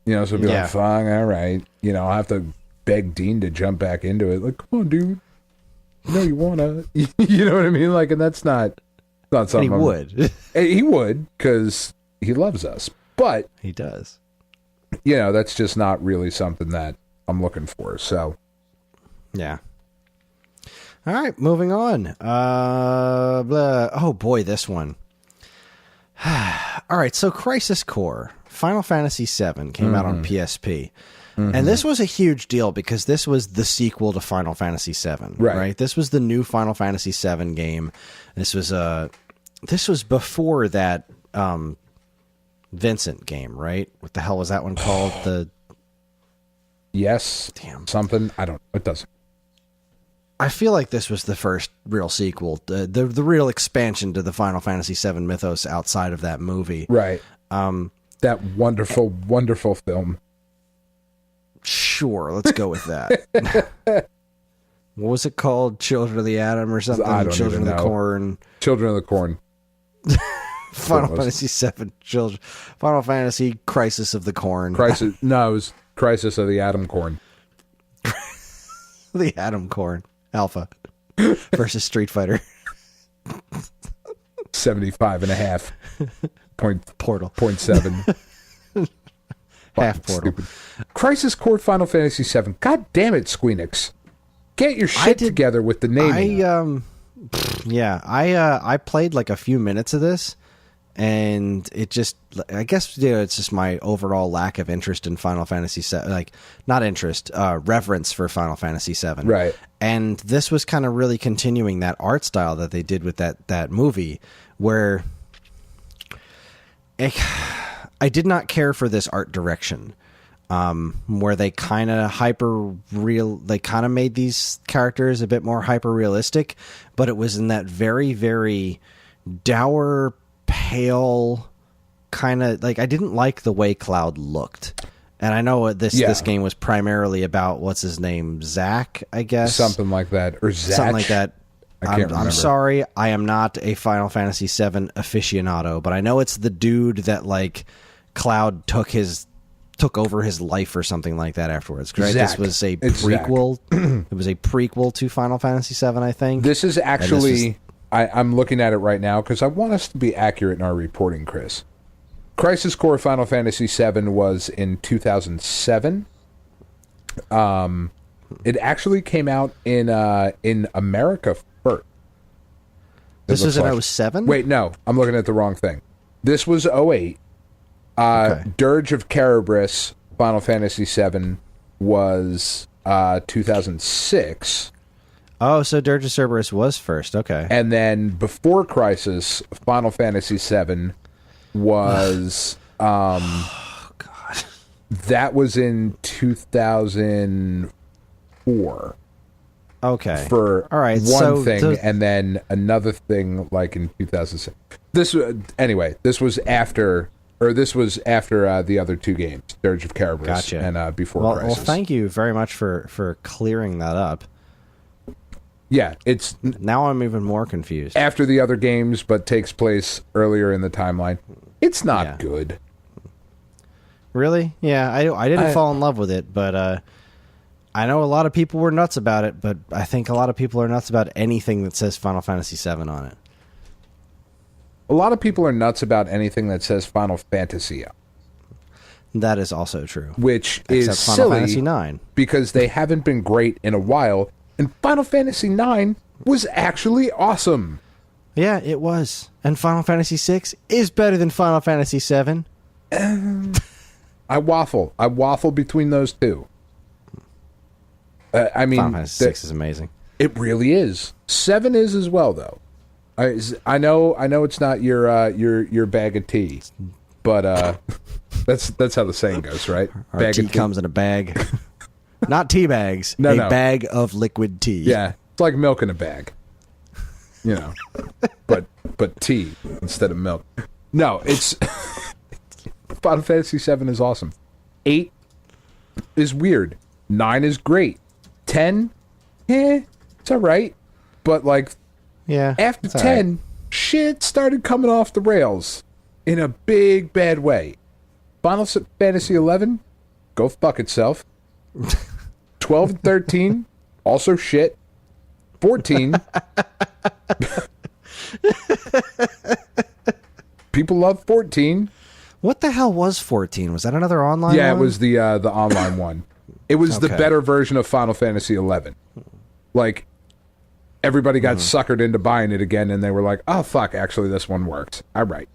You know, so it'll be like, fine, all right. You know, I'll have to beg Dean to jump back into it. Like, come on, dude. You know you want to. You know what I mean? Like, and that's not something. And he would. He would, because he loves us. But he does. You know, that's just not really something that I'm looking for. So, yeah. All right, moving on. Oh boy, this one. All right, so Crisis Core, Final Fantasy VII came out on PSP. And this was a huge deal because this was the sequel to Final Fantasy VII, right? This was the new Final Fantasy VII game. This was before that Vincent game, right? What the hell was that one called? Something. I don't. It doesn't. I feel like this was the first real sequel, the real expansion to the Final Fantasy VII mythos outside of that movie, right? That wonderful, wonderful film. Sure, let's go with that. What was it called? Children of the Atom or something? I don't Children even of the know. Corn. Children of the Corn. Final Fantasy VII. Final Fantasy Crisis of the Corn. Crisis. No, it was Crisis of the Atom Corn. The Atom Corn. Alpha. Versus Street Fighter. 75.5. Portal. 0.7. Half Portal. Stupid. Crisis Core Final Fantasy VII. God damn it, Squeenix. Get your shit together with the naming. I played like a few minutes of this, and it just, I guess, it's just my overall lack of interest in Final Fantasy VII, like, not interest, reverence for Final Fantasy VII. Right. And this was kind of really continuing that art style that they did with that movie, where I did not care for this art direction. Where they kind of they kind of made these characters a bit more hyper realistic, but it was in that very, very dour, pale kind of, like, I didn't like the way Cloud looked. And I know this game was primarily about, what's his name, Zach, I guess, something like that, or Zach, something like that. I'm sorry, I am not a Final Fantasy VII aficionado, but I know it's the dude that, like, Cloud took over his life or something like that afterwards. Right? This was a prequel. It was a prequel to Final Fantasy VII, I think. This is actually, I'm looking at it right now because I want us to be accurate in our reporting, Chris. Crisis Core Final Fantasy VII was in 2007. It actually came out in America first. This was in 07? Wait, no, I'm looking at the wrong thing. This was 08. Dirge of Cerberus, Final Fantasy VII, was 2006. Oh, so Dirge of Cerberus was first. Okay. And then before Crisis, Final Fantasy VII was... oh, God. That was in 2004. Okay. For all right, one thing, and then another thing like in 2006. This was after... Or this was after the other two games, Dirge of Cerberus, gotcha. And before Crisis. Well, thank you very much for clearing that up. Yeah, it's... Now I'm even more confused. After the other games, but takes place earlier in the timeline. It's not good. Really? Yeah, I didn't fall in love with it, but I know a lot of people were nuts about it, but I think a lot of people are nuts about anything that says Final Fantasy VII on it. A lot of people are nuts about anything that says Final Fantasy. That is also true. Which Except is Final silly Fantasy IX. Because they haven't been great in a while, and Final Fantasy IX was actually awesome. Yeah, it was. And Final Fantasy VI is better than Final Fantasy VII. I waffle between those two. I mean, Final Fantasy VI is amazing. It really is. 7 is as well, though. I know it's not your bag of tea, but that's how the saying goes, right? Our Bag tea of comes in a bag. Not tea bags. No, a no. bag of liquid tea. Yeah, it's like milk in a bag. You know, but tea instead of milk. No, it's Final Fantasy VII is awesome. 8 is weird. 9 is great. 10, it's all right. But like, Yeah. after it's all 10, right. shit started coming off the rails in a big bad way. Final Fantasy 11, go fuck itself. 12 and 13, also shit. 14. People love 14. What the hell was 14? Was that another online Yeah, one? it was the online one. It was the Okay. better version of Final Fantasy 11. Like, everybody got suckered into buying it again, and they were like, "Oh fuck, actually, this one works." All right.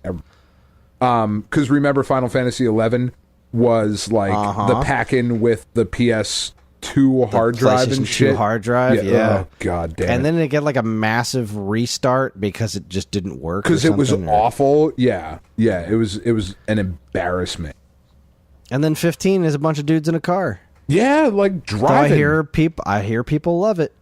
Because remember, Final Fantasy 11 was like the pack-in with the PS2 hard drive PlayStation and 2 shit. hard drive, yeah. Oh god damn. And then they get like a massive restart because it just didn't work. Because it was something, or- awful. Yeah. It was an embarrassment. And then 15 is a bunch of dudes in a car. Yeah, like So driving. I hear people love it.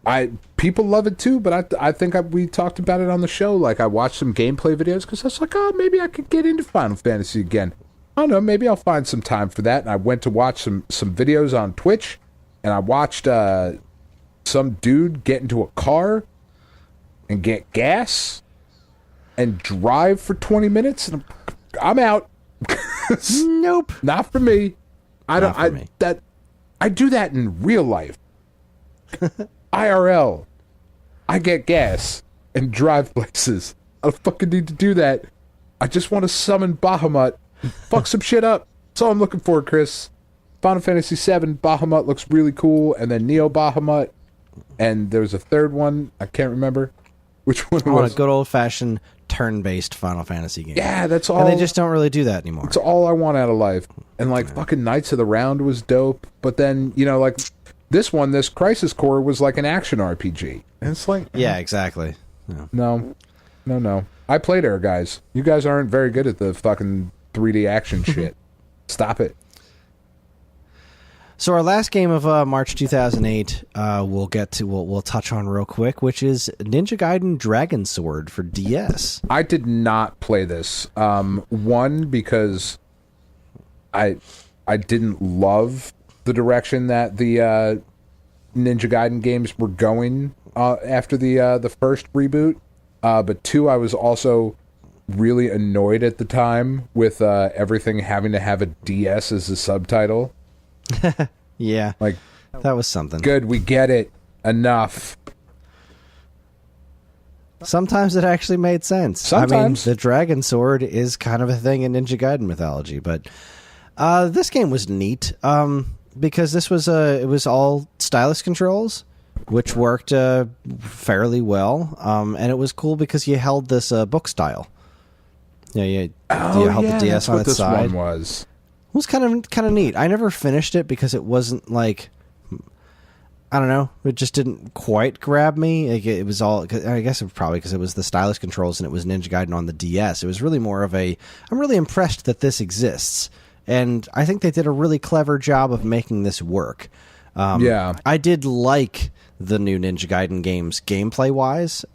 People love it too, but I think we talked about it on the show. Like, I watched some gameplay videos because I was like, oh, maybe I could get into Final Fantasy again. I don't know, maybe I'll find some time for that. And I went to watch some videos on Twitch, and I watched some dude get into a car and get gas and drive for 20 minutes, and I'm out. Nope. Not for me. Not for me. I do that in real life. IRL. I get gas and drive places. I don't fucking need to do that. I just want to summon Bahamut and fuck some shit up. That's all I'm looking for, Chris. Final Fantasy VII, Bahamut looks really cool, and then Neo Bahamut, and there was a third one. I can't remember which one it I want was. a good old-fashioned turn-based Final Fantasy game. Yeah, that's all. And they just don't really do that anymore. It's all I want out of life. And like fucking Knights of the Round was dope, but then, you know, like this Crisis Core was like an action RPG. And it's like, Yeah, exactly. Yeah. no. I played Air Guys. You guys aren't very good at the fucking 3D action shit. Stop it. So our last game of March 2008, we'll touch on real quick, which is Ninja Gaiden Dragon Sword for DS. I did not play this. One, because I didn't love the direction that the Ninja Gaiden games were going after the first reboot. But two, I was also really annoyed at the time with everything having to have a DS as a subtitle. Yeah, Like, that was something. good, we get it. Enough. Sometimes it actually made sense. Sometimes. I mean, the Dragon Sword is kind of a thing in Ninja Gaiden mythology, but this game was neat because this was it was all stylus controls, which worked fairly well, and it was cool because you held this book style. Yeah, you held the DS that's on what its this side. one was. It was kind of neat. I never finished it because it wasn't like, I don't know, it just didn't quite grab me. Like, it was all, I guess it was probably because it was the stylus controls and it was Ninja Gaiden on the DS. It was really more of a, I'm really impressed that this exists. And I think they did a really clever job of making this work. Yeah. I did like the new Ninja Gaiden games gameplay wise.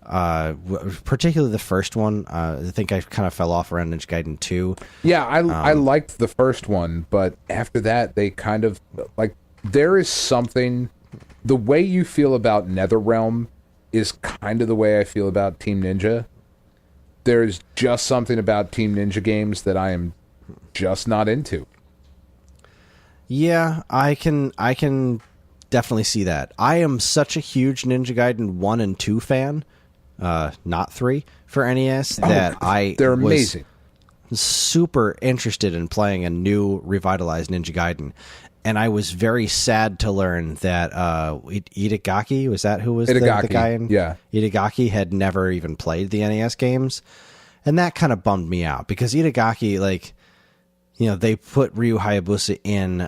Particularly the first one. I think I kind of fell off around Ninja Gaiden 2. Yeah, I liked the first one, but after that, they kind of, like, there is something, the way you feel about NetherRealm is kind of the way I feel about Team Ninja. There's just something about Team Ninja games that I am just not into. Yeah, I can definitely see that. I am such a huge Ninja Gaiden 1 and 2 fan, not 3 for NES, that They're amazing. was super interested in playing a new revitalized Ninja Gaiden. And I was very sad to learn that Itagaki, was that who was the guy in? Yeah. Itagaki had never even played the NES games. And that kind of bummed me out because Itagaki, like, you know, they put Ryu Hayabusa in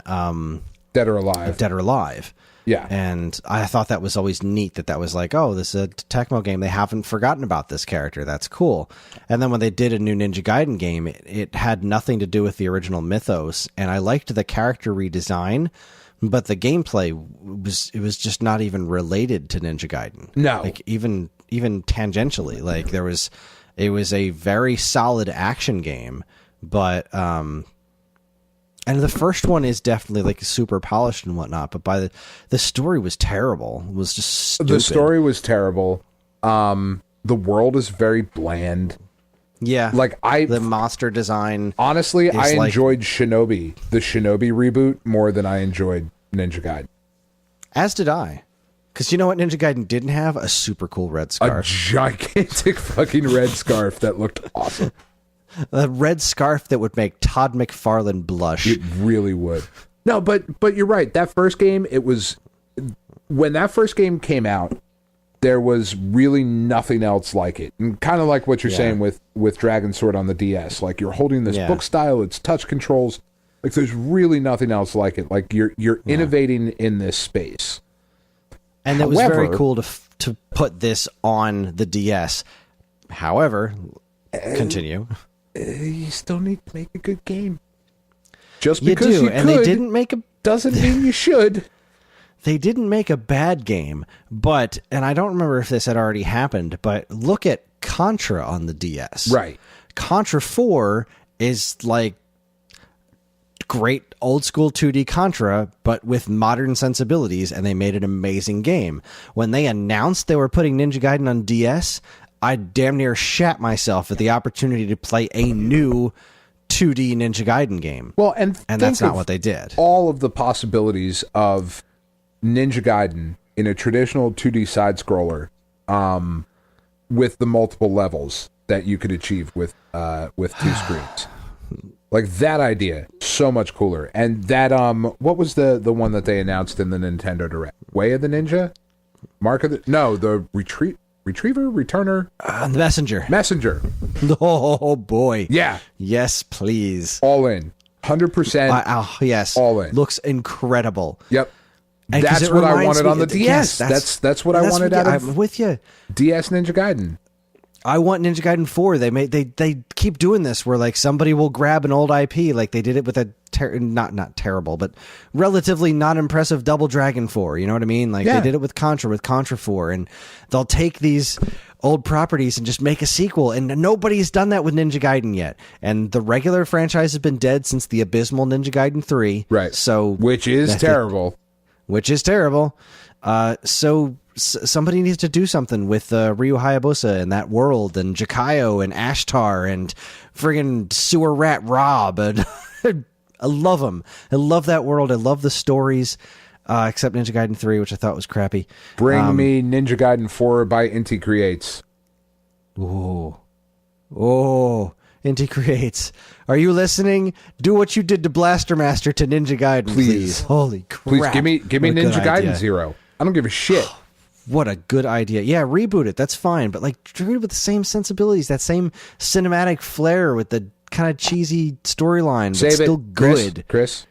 Dead or Alive. Dead or Alive. Yeah. And I thought that was always neat that was like, oh, this is a Tecmo game. They haven't forgotten about this character. That's cool. And then when they did a new Ninja Gaiden game, it had nothing to do with the original mythos. And I liked the character redesign, but the gameplay was just not even related to Ninja Gaiden. No. Like even tangentially. Like it was a very solid action game, but and the first one is definitely like super polished and whatnot, but the story was terrible. It was just stupid. The story was terrible. The world is very bland. Yeah. Like the monster design. Honestly, I enjoyed Shinobi, the Shinobi reboot, more than I enjoyed Ninja Gaiden. As did I. Because you know what Ninja Gaiden didn't have? A super cool red scarf. A gigantic fucking red scarf that looked awesome. A red scarf that would make Todd McFarlane blush. It really would. No, but you're right. That first game, when that first game came out, there was really nothing else like it. And kind of like what you're saying with Dragon Sword on the DS. Like, you're holding this book style, it's touch controls. Like, there's really nothing else like it. Like, you're innovating in this space. And it was very cool to put this on the DS. However, continue. You still need to make a good game. Just you because do, you and could they didn't make a doesn't mean you should. They didn't make a bad game, but and I don't remember if this had already happened, but look at Contra on the DS. Right. Contra 4 is like great old school 2D Contra, but with modern sensibilities, and they made an amazing game. When they announced they were putting Ninja Gaiden on DS, I damn near shat myself at the opportunity to play a new 2D Ninja Gaiden game. Well, and that's not what they did. All of the possibilities of Ninja Gaiden in a traditional 2D side scroller, with the multiple levels that you could achieve with 2 screens. Like, that idea, so much cooler. And that what was the one that they announced in the Nintendo Direct? Way of the Ninja? The Returner? The Messenger. Oh, boy. Yeah. Yes, please. All in. 100%. Yes. All in. Looks incredible. Yep. And that's what I wanted on the DS. Yes, that's what I wanted out of I'm with you. DS Ninja Gaiden. I want Ninja Gaiden 4. They keep doing this where like somebody will grab an old IP, like they did it with a not terrible, but relatively not impressive Double Dragon 4. You know what I mean? Like they did it with Contra 4, and they'll take these old properties and just make a sequel. And nobody's done that with Ninja Gaiden yet. And the regular franchise has been dead since the abysmal Ninja Gaiden 3. Right. So which is terrible. So somebody needs to do something with Ryu Hayabusa and that world, and Jakayo and Ashtar and friggin' Sewer Rat Rob. And I love them. I love that world. I love the stories, except Ninja Gaiden 3, which I thought was crappy. Bring me Ninja Gaiden 4 by Inti Creates. Oh, Inti Creates. Are you listening? Do what you did to Blaster Master to Ninja Gaiden, please. Holy crap. Please give me Ninja Gaiden 0. I don't give a shit. What a good idea. Yeah, reboot it. That's fine. But like treat it with the same sensibilities, that same cinematic flair with the kind of cheesy storyline, but still good. Kris.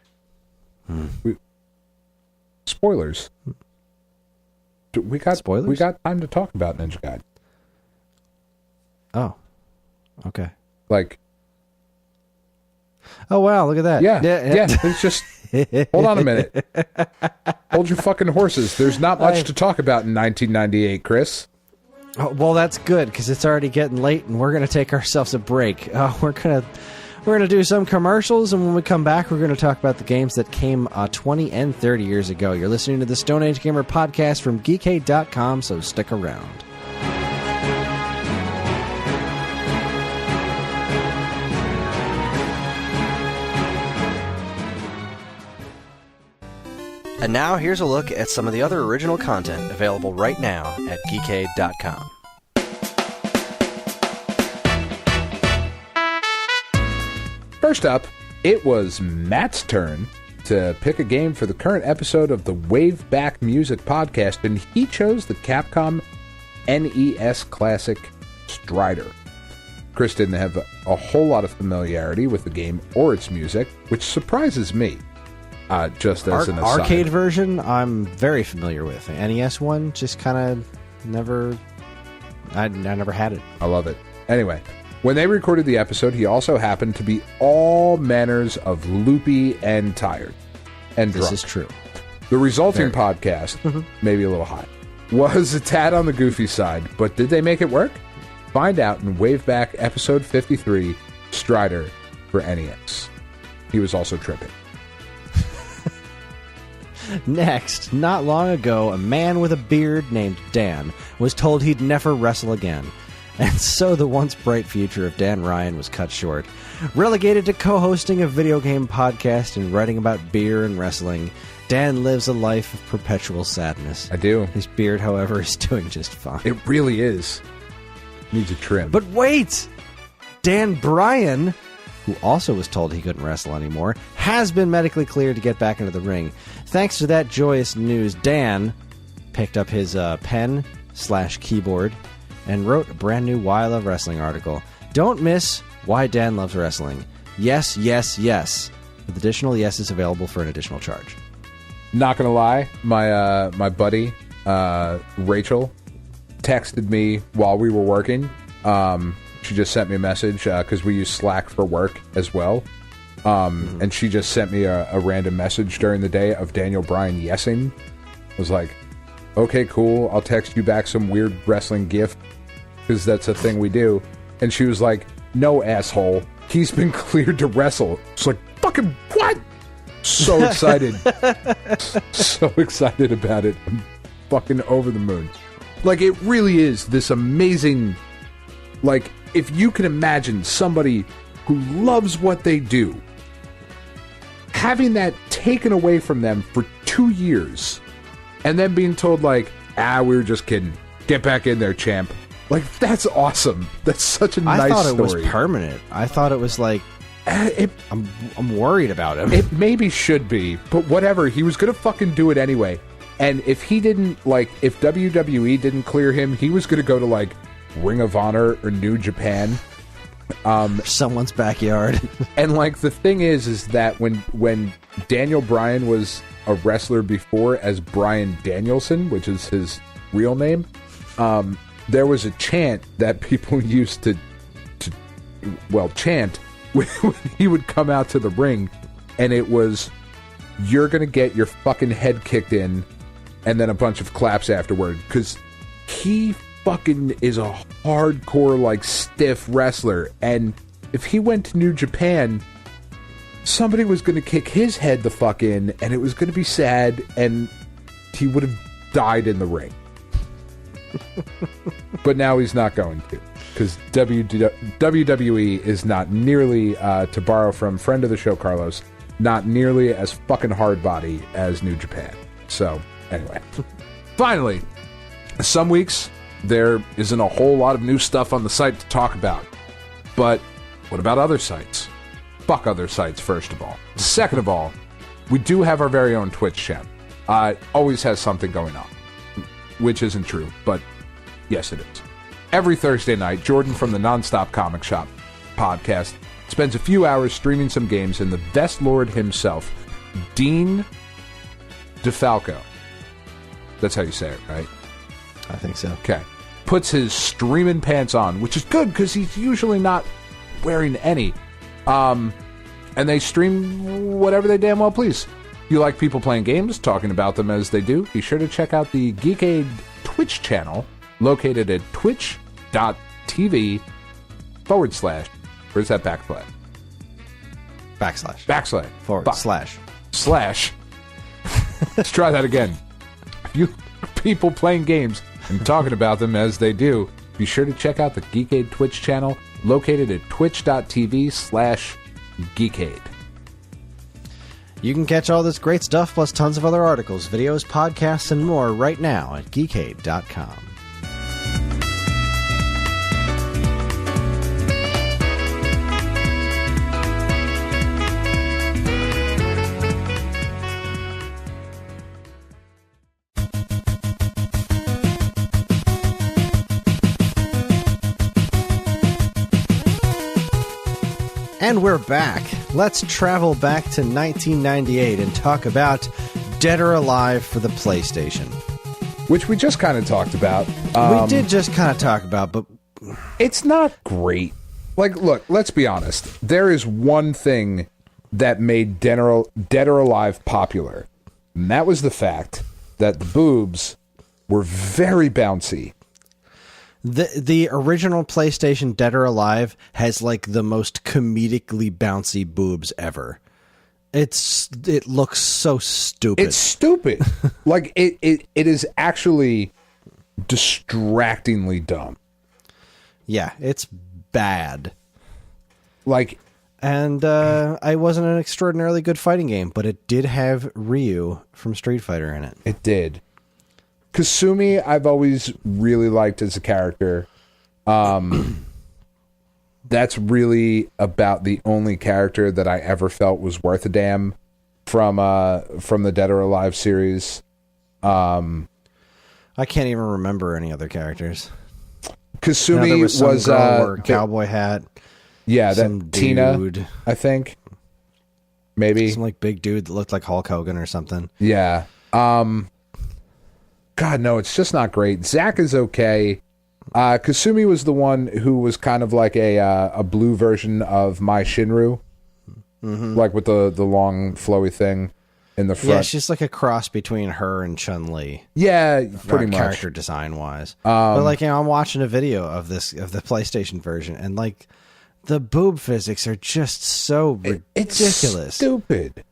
Spoilers. We got time to talk about Ninja Gaiden. Oh. Okay. Like, oh wow, look at that. Yeah. It's just hold on a minute. Hold your fucking horses. There's not much to talk about in 1998, Kris. Oh, well, that's good because it's already getting late, and we're gonna take ourselves a break. We're gonna do some commercials, and when we come back, we're gonna talk about the games that came 20 and 30 years ago. You're listening to the Stone Age Gamer podcast from Geekade.com, so stick around. And now, here's a look at some of the other original content available right now at Geekade.com. First up, it was Matt's turn to pick a game for the current episode of the Wave Back Music podcast, and he chose the Capcom NES classic Strider. Kris didn't have a whole lot of familiarity with the game or its music, which surprises me. Just as an aside. Arcade version, I'm very familiar with. NES one, just kind of never... I never had it. I love it. Anyway, when they recorded the episode, he also happened to be all manners of loopy and tired. And drunk. This is true. The resulting podcast, maybe a little hot, was a tad on the goofy side, but did they make it work? Find out in Wave Back episode 53, Strider for NES. He was also tripping. Next, not long ago, a man with a beard named Dan was told he'd never wrestle again. And so the once bright future of Dan Ryan was cut short. Relegated to co-hosting a video game podcast and writing about beer and wrestling, Dan lives a life of perpetual sadness. I do. His beard, however, is doing just fine. It really is. Needs a trim. But wait! Dan Bryan, who also was told he couldn't wrestle anymore, has been medically cleared to get back into the ring. Thanks to that joyous news, Dan picked up his pen/keyboard and wrote a brand new Why I Love Wrestling article. Don't miss Why Dan Loves Wrestling. Yes, yes, yes. With additional yeses available for an additional charge. Not gonna lie, my buddy Rachel texted me while we were working. She just sent me a message because we use Slack for work as well. And she just sent me a random message during the day of Daniel Bryan yesing. I was like, okay, cool. I'll text you back some weird wrestling gift because that's a thing we do. And she was like, no, asshole. He's been cleared to wrestle. It's like, fucking what? So excited. So excited about it. I'm fucking over the moon. Like, it really is this amazing... Like, if you can imagine somebody who loves what they do, having that taken away from them for 2 years, and then being told, like, we were just kidding. Get back in there, champ. Like, that's awesome. That's such a nice story. I thought it was permanent. I thought it was like... I'm worried about him. It maybe should be, but whatever. He was going to fucking do it anyway. And if he didn't, like, if WWE didn't clear him, he was going to go to, like, Ring of Honor or New Japan. Someone's backyard. And, like, the thing is that when Daniel Bryan was a wrestler before as Bryan Danielson, which is his real name, there was a chant that people used to chant when he would come out to the ring, and it was, you're gonna get your fucking head kicked in, and then a bunch of claps afterward, because he fucking is a hardcore, like, stiff wrestler, and if he went to New Japan, somebody was gonna kick his head the fuck in, and it was gonna be sad, and he would have died in the ring. But now he's not going to, because WWE is not nearly, to borrow from friend of the show Carlos, not nearly as fucking hard body as New Japan. So, anyway. Finally, some weeks there isn't a whole lot of new stuff on the site to talk about. But what about other sites? Fuck other sites, first of all. Second of all, we do have our very own Twitch channel. It always has something going on. Which isn't true, but yes, it is. Every Thursday night, Jordan from the Nonstop Comic Shop podcast spends a few hours streaming some games, and the best lord himself, Dean DeFalco, that's how you say it, right? I think so. Okay. Puts his streaming pants on, which is good because he's usually not wearing any. And they stream whatever they damn well please. You like people playing games, talking about them as they do? Be sure to check out the Geekade Twitch channel located at twitch.tv/ where's that backslash? Backslash. Forward. Slash. Let's try that again. You people playing games and talking about them as they do, be sure to check out the Geekade Twitch channel located at twitch.tv/Geekade. You can catch all this great stuff plus tons of other articles, videos, podcasts, and more right now at geekade.com. And we're back. let's travel back to 1998 and talk about Dead or Alive for the PlayStation. Which we just kind of talked about. We did just kind of talk about, but it's not great. Like, look, let's be honest. There is one thing that made Dead or Alive popular, and that was the fact that the boobs were very bouncy. The original PlayStation Dead or Alive has like the most comedically bouncy boobs ever. It looks so stupid. It's stupid. Like it is actually distractingly dumb. Yeah, it's bad. Like, and it wasn't an extraordinarily good fighting game, but it did have Ryu from Street Fighter in it. It did. Kasumi, I've always really liked as a character. That's really about the only character that I ever felt was worth a damn from the Dead or Alive series. I can't even remember any other characters. Kasumi there was some was girl wore a cowboy hat. Yeah, some that Tina, dude. I think. Maybe some like big dude that looked like Hulk Hogan or something. Yeah. God, no, it's just not great. Zack is okay. Kasumi was the one who was kind of like a blue version of Mai Shinru, like with the long flowy thing in the front. Yeah, she's like a cross between her and Chun-Li. Yeah, pretty much. Character design wise, but like I'm watching a video of the PlayStation version, and like the boob physics are just so ridiculous. It's stupid.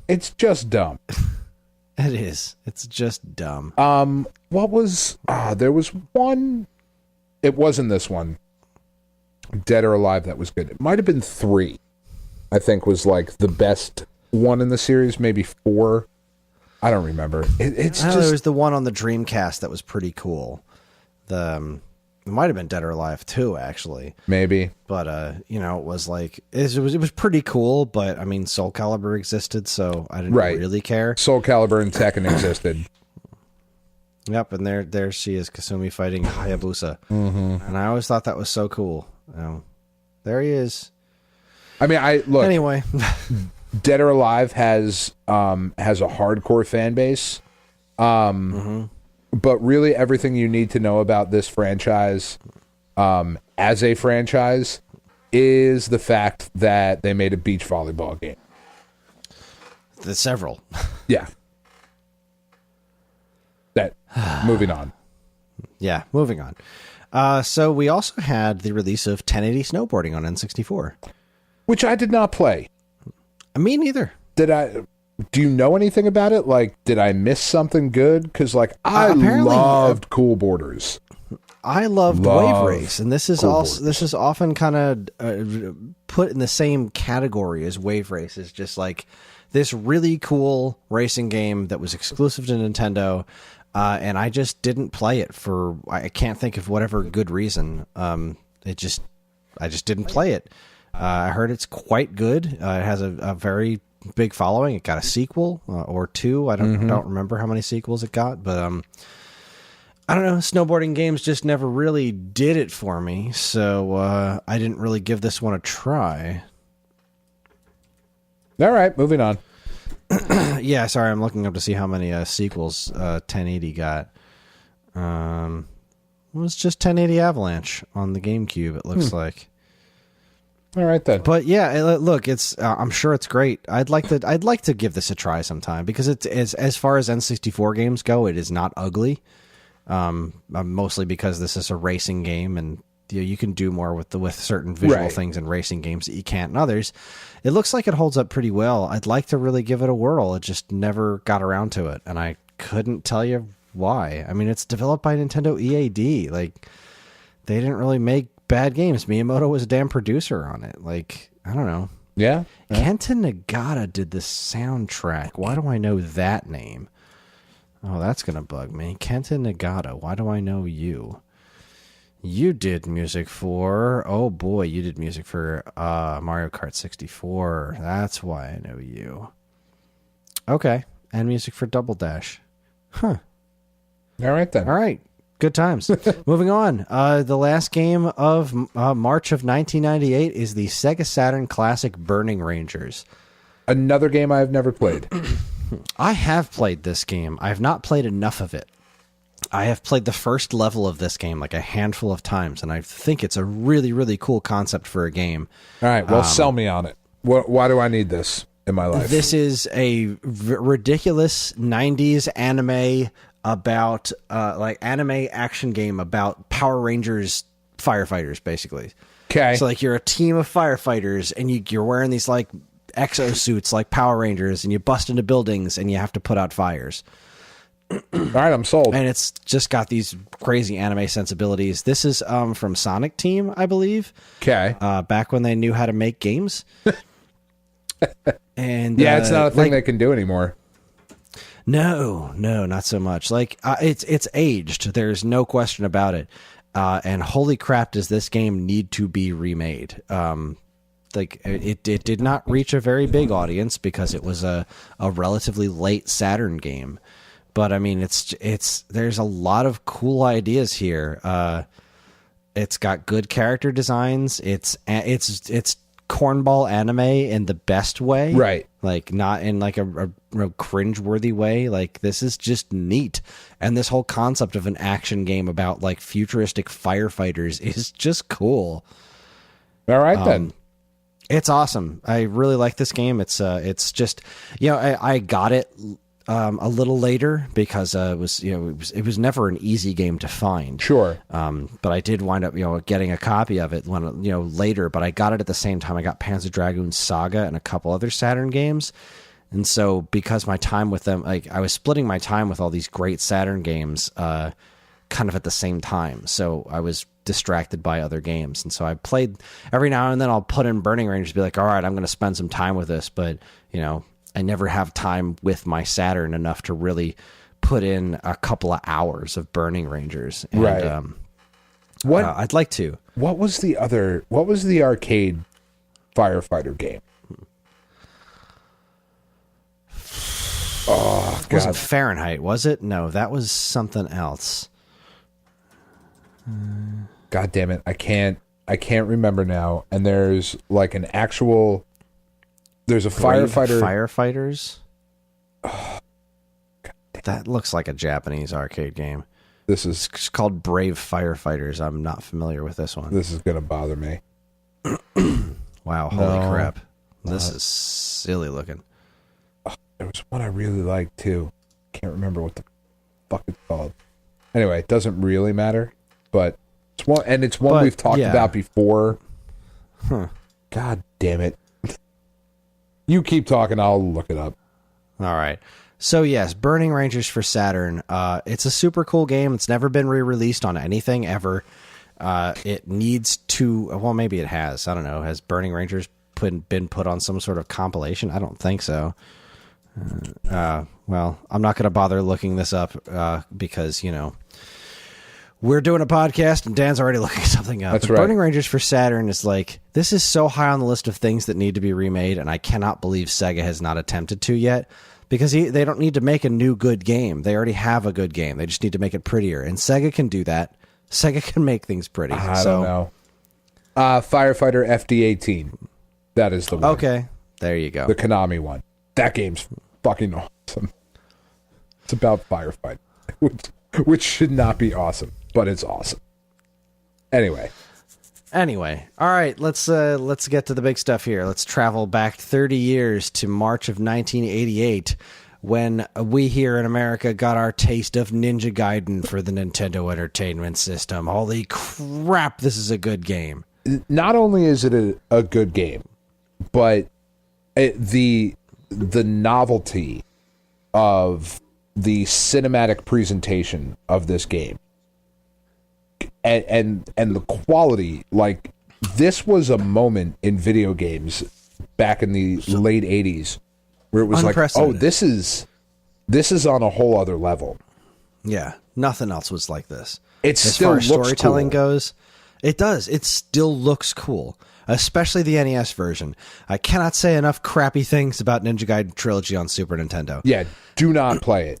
It's just dumb. It is. It's just dumb. What was... there was one... It wasn't this one. Dead or Alive that was good. It might have been 3. I think was like the best one in the series. Maybe 4. I don't remember. It's just... There was the one on the Dreamcast that was pretty cool. It might have been Dead or Alive 2, actually. Maybe. But, it was like... It was pretty cool, but, I mean, Soul Calibur existed, so I didn't really care. Soul Calibur and Tekken existed. Yep, and there she is, Kasumi fighting Hayabusa. Mm-hmm. And I always thought that was so cool. There he is. I mean, Anyway. Dead or Alive has a hardcore fan base. But really, everything you need to know about this franchise, as a franchise, is the fact that they made a beach volleyball game. There's several. Yeah. Moving on. Yeah, moving on. So we also had the release of 1080 Snowboarding on N64. Which I did not play. Me neither. Do you know anything about it? Like, did I miss something good? Because, like, I loved Cool Borders. I loved Wave Race, and this is often kind of put in the same category as Wave Race. It's just like this really cool racing game that was exclusive to Nintendo, and I just didn't play it for I can't think of whatever good reason. I just didn't play it. I heard it's quite good. It has a very big following. It got a sequel or 2. I don't remember how many sequels it got, but I don't know. Snowboarding games just never really did it for me, so I didn't really give this one a try. All right, moving on. Yeah, sorry, I'm looking up to see how many sequels 1080 got. It was just 1080 Avalanche on the GameCube, it looks like. All right then. But yeah, look, it's I'm sure it's great. I'd like to give this a try sometime because it's as far as N64 games go, it is not ugly. Mostly because this is a racing game, and you can do more with certain visual things in racing games that you can't in others. It looks like it holds up pretty well. I'd like to really give it a whirl. It just never got around to it, and I couldn't tell you why. I mean, it's developed by Nintendo EAD. Like, they didn't really make bad games. Miyamoto was a damn producer on it. Like, I don't know. Yeah. Kenta Nagata did the soundtrack. Why do I know that name? Oh, that's going to bug me. Kenta Nagata. Why do I know you? You did music for... Oh, boy. You did music for Mario Kart 64. That's why I know you. Okay. And music for Double Dash. Huh. All right, then. All right. Good times. Moving on. The last game of March of 1998 is the Sega Saturn classic Burning Rangers. Another game I've never played. I have played this game. I have not played enough of it. I have played the first level of this game like a handful of times, and I think it's a really, really cool concept for a game. All right, well, sell me on it. Why do I need this in my life? This is a ridiculous 90s anime about like anime action game about Power Rangers firefighters, basically. Okay. So like you're a team of firefighters and you're wearing these like exosuits like Power Rangers, and you bust into buildings and you have to put out fires. All right, I'm sold. And it's just got these crazy anime sensibilities. This is from Sonic Team, I believe. Okay. Back when they knew how to make games. And yeah, it's not a thing they can do anymore. No, not so much. Like it's aged. There's no question about it. And holy crap, does this game need to be remade? Like it did not reach a very big audience because it was a relatively late Saturn game. But I mean, it's there's a lot of cool ideas here. It's got good character designs. It's cornball anime in the best way, right? Like not in like a cringe-worthy way. Like this is just neat, and this whole concept of an action game about like futuristic firefighters is just cool. All right then. It's awesome. I really like this game. It's just, you know, I got it a little later because it was never an easy game to find. Sure. But I did wind up, getting a copy of it when, later, but I got it at the same time I got Panzer Dragoon Saga and a couple other Saturn games. And so because my time with them, like I was splitting my time with all these great Saturn games, kind of at the same time. So I was distracted by other games. And so I played every now and then. I'll put in Burning Rangers, be like, all right, I'm going to spend some time with this. But, I never have time with my Saturn enough to really put in a couple of hours of Burning Rangers. And, right. What I'd like to. What was the arcade firefighter game? Oh, God. It wasn't Fahrenheit, was it? No, that was something else. God damn it. I can't remember now. And there's like an actual, there's a firefighter. Firefighters? Oh, that looks like a Japanese arcade game. It's called Brave Firefighters. I'm not familiar with this one. This is going to bother me. Wow, holy crap. This is silly looking. There was one I really liked too. Can't remember what the fuck it's called. Anyway, it doesn't really matter. But it's one we've talked about before. Huh. God damn it. You keep talking, I'll look it up. All right. So yes, Burning Rangers for Saturn. It's a super cool game. It's never been re-released on anything ever. It needs to, well, maybe it has. I don't know. Has Burning Rangers been put on some sort of compilation? I don't think so. Well, I'm not going to bother looking this up because, we're doing a podcast and Dan's already looking something up. That's but right. Burning Rangers for Saturn is like, this is so high on the list of things that need to be remade, and I cannot believe Sega has not attempted to yet, because they don't need to make a new good game. They already have a good game. They just need to make it prettier, and Sega can do that. Sega can make things pretty. I don't know. Firefighter FD18. That is the one. Okay, there you go. The Konami one. That game's fucking awesome. It's about firefighting, which should not be awesome, but it's awesome. Anyway, all right, let's get to the big stuff here. Let's travel back 30 years to March of 1988, when we here in America got our taste of Ninja Gaiden for the Nintendo Entertainment System. Holy crap, this is a good game. Not only is it a good game, but the novelty of the cinematic presentation of this game and the quality, like, this was a moment in video games back in the late 80s where it was like, oh, this is on a whole other level. Yeah, nothing else was like this. It still looks cool. As far as storytelling goes, it does. It still looks cool, especially the NES version. I cannot say enough crappy things about Ninja Gaiden Trilogy on Super Nintendo. Yeah, do not play it.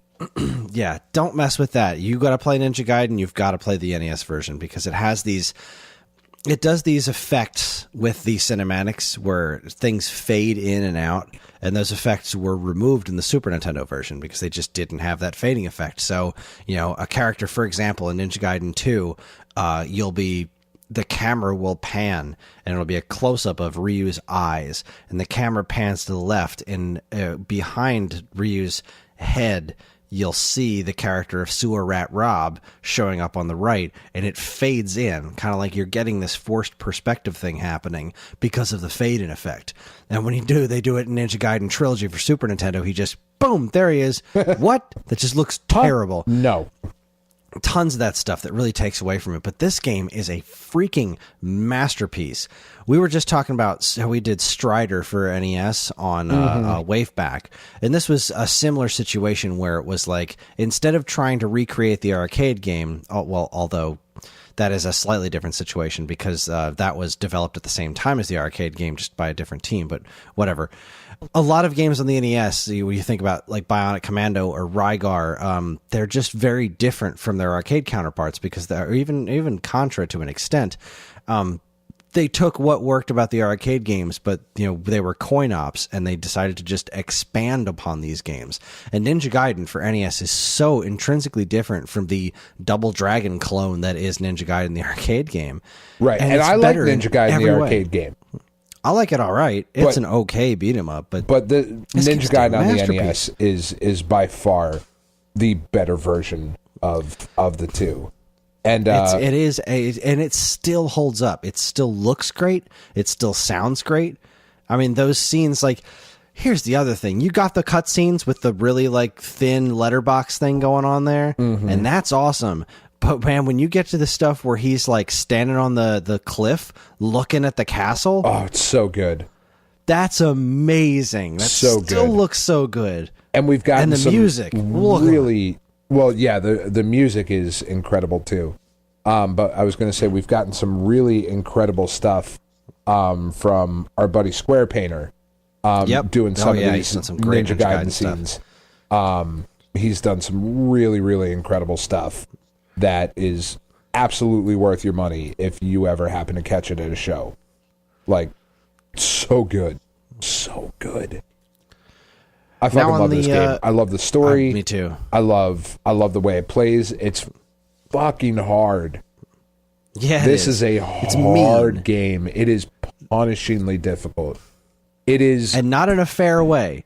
Yeah, don't mess with that. You got to play Ninja Gaiden. You've got to play the NES version because it does these effects with the cinematics where things fade in and out, and those effects were removed in the Super Nintendo version because they just didn't have that fading effect. So, a character, for example, in Ninja Gaiden 2, the camera will pan and it'll be a close-up of Ryu's eyes, and the camera pans to the left, and behind Ryu's head you'll see the character of Sewer Rat Rob showing up on the right, and it fades in, kind of like you're getting this forced perspective thing happening because of the fade-in effect. And when they do it in Ninja Gaiden Trilogy for Super Nintendo, he just, boom, there he is. What? That just looks terrible. No. Tons of that stuff that really takes away from it. But this game is a freaking masterpiece. We were just talking about how we did Strider for NES on Waveback. And this was a similar situation where it was like, instead of trying to recreate the arcade game, although that is a slightly different situation because that was developed at the same time as the arcade game, just by a different team, but whatever. A lot of games on the NES, when you think about like Bionic Commando or Rygar, they're just very different from their arcade counterparts because they're even Contra to an extent. They took what worked about the arcade games, but they were coin ops, and they decided to just expand upon these games. And Ninja Gaiden for NES is so intrinsically different from the Double Dragon clone that is Ninja Gaiden the arcade game. Right, and I like Ninja Gaiden the arcade game. I like it all right. It's an okay beat 'em up, but the Ninja Gaiden on the NES is by far the better version of the two. And and it still holds up. It still looks great. It still sounds great. I mean, those scenes, like, here's the other thing. You got the cutscenes with the really like thin letterbox thing going on there, and that's awesome. But man, when you get to the stuff where he's like standing on the cliff looking at the castle, oh, it's so good. That's amazing. That so still good. Looks so good. And we've gotten the some music really well. Yeah, the music is incredible too. But I was going to say we've gotten some really incredible stuff from our buddy Square Painter. Doing some of these some great Ninja Gaiden scenes. He's done some really, really incredible stuff that is absolutely worth your money if you ever happen to catch it at a show. Like, so good. So good. I fucking love this game. I love the story. Me too. I love the way it plays. It's fucking hard. Yeah, this is a hard game. It is punishingly difficult. It is, and not in a fair way.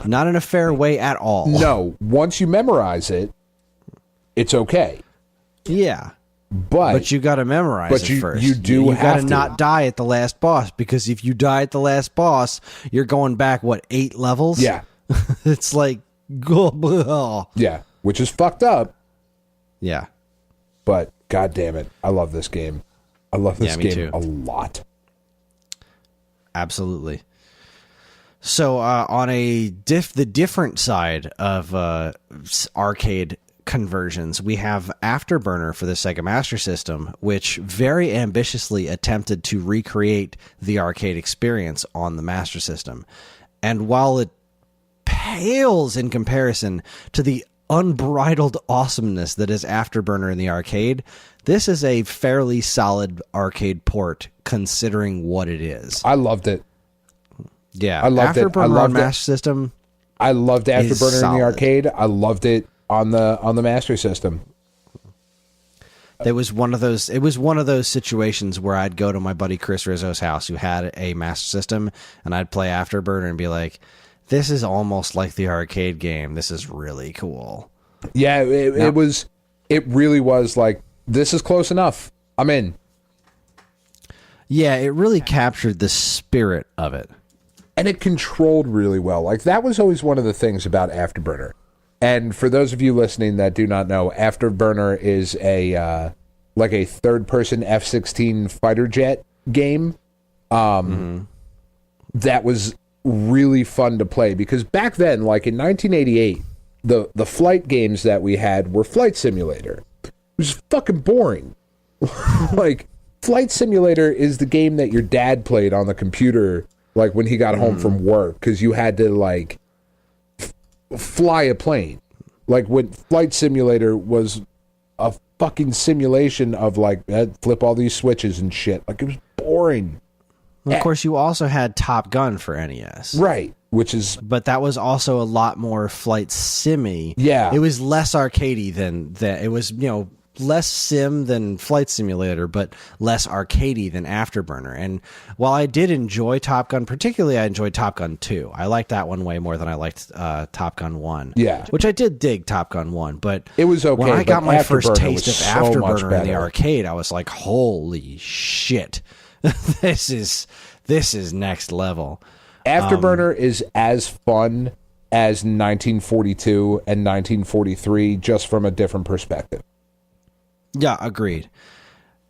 Not in a fair way at all. No, once you memorize it, it's okay. Yeah, but you got to memorize it first. You do you have to not die at the last boss, because if you die at the last boss, you're going back 8 levels. Yeah, it's like yeah, which is fucked up. Yeah, but god damn it, I love this game. I love this game too. A lot. Absolutely. So on the different side of arcade conversions, we have Afterburner for the Sega Master System, which very ambitiously attempted to recreate the arcade experience on the Master System. And while it pales in comparison to the unbridled awesomeness that is Afterburner in the arcade, this is a fairly solid arcade port considering what it is. I loved it. Yeah, I loved Afterburner on Master System. I loved Afterburner in the arcade. I loved it on the Master System. It was one of those situations where I'd go to my buddy Chris Rizzo's house, who had a Master System, and I'd play Afterburner and be like, "This is almost like the arcade game. This is really cool." Yeah, it really was like, this is close enough. I'm in. Yeah, it really captured the spirit of it. And it controlled really well. Like, that was always one of the things about Afterburner. And for those of you listening that do not know, Afterburner is a third-person F-16 fighter jet game. That was really fun to play, because back then, like in 1988, the flight games that we had were Flight Simulator. It was fucking boring. Like, Flight Simulator is the game that your dad played on the computer, like when he got home from work, because you had to like fly a plane. Like when Flight Simulator was a fucking simulation of like flip all these switches and shit. Like it was boring. Well, of course, you also had Top Gun for NES. Right. Which is... But that was also a lot more flight simmy. Yeah. It was less arcadey than that. It was, less sim than Flight Simulator, but less arcadey than Afterburner. And while I did enjoy Top Gun, particularly I enjoyed Top Gun 2. I liked that one way more than I liked Top Gun 1. Yeah. Which I did dig Top Gun 1, but it was okay. When I got my first taste of Afterburner in the arcade, I was like, holy shit. This is next level. Afterburner is as fun as 1942 and 1943, just from a different perspective. Yeah, agreed.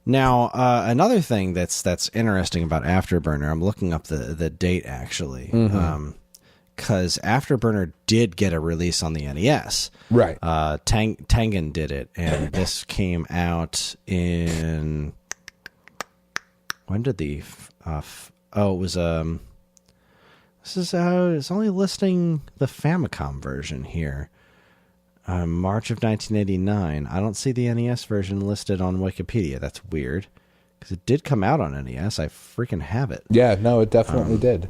Now, another thing that's interesting about Afterburner, I'm looking up the date actually, because Afterburner did get a release on the NES. Right. Tengen did it, and this came out in... When did the... it was... This is it's only listing the Famicom version here. March of 1989. I don't see the NES version listed on Wikipedia. That's weird. Because it did come out on NES. I freaking have it. Yeah, no, it definitely did.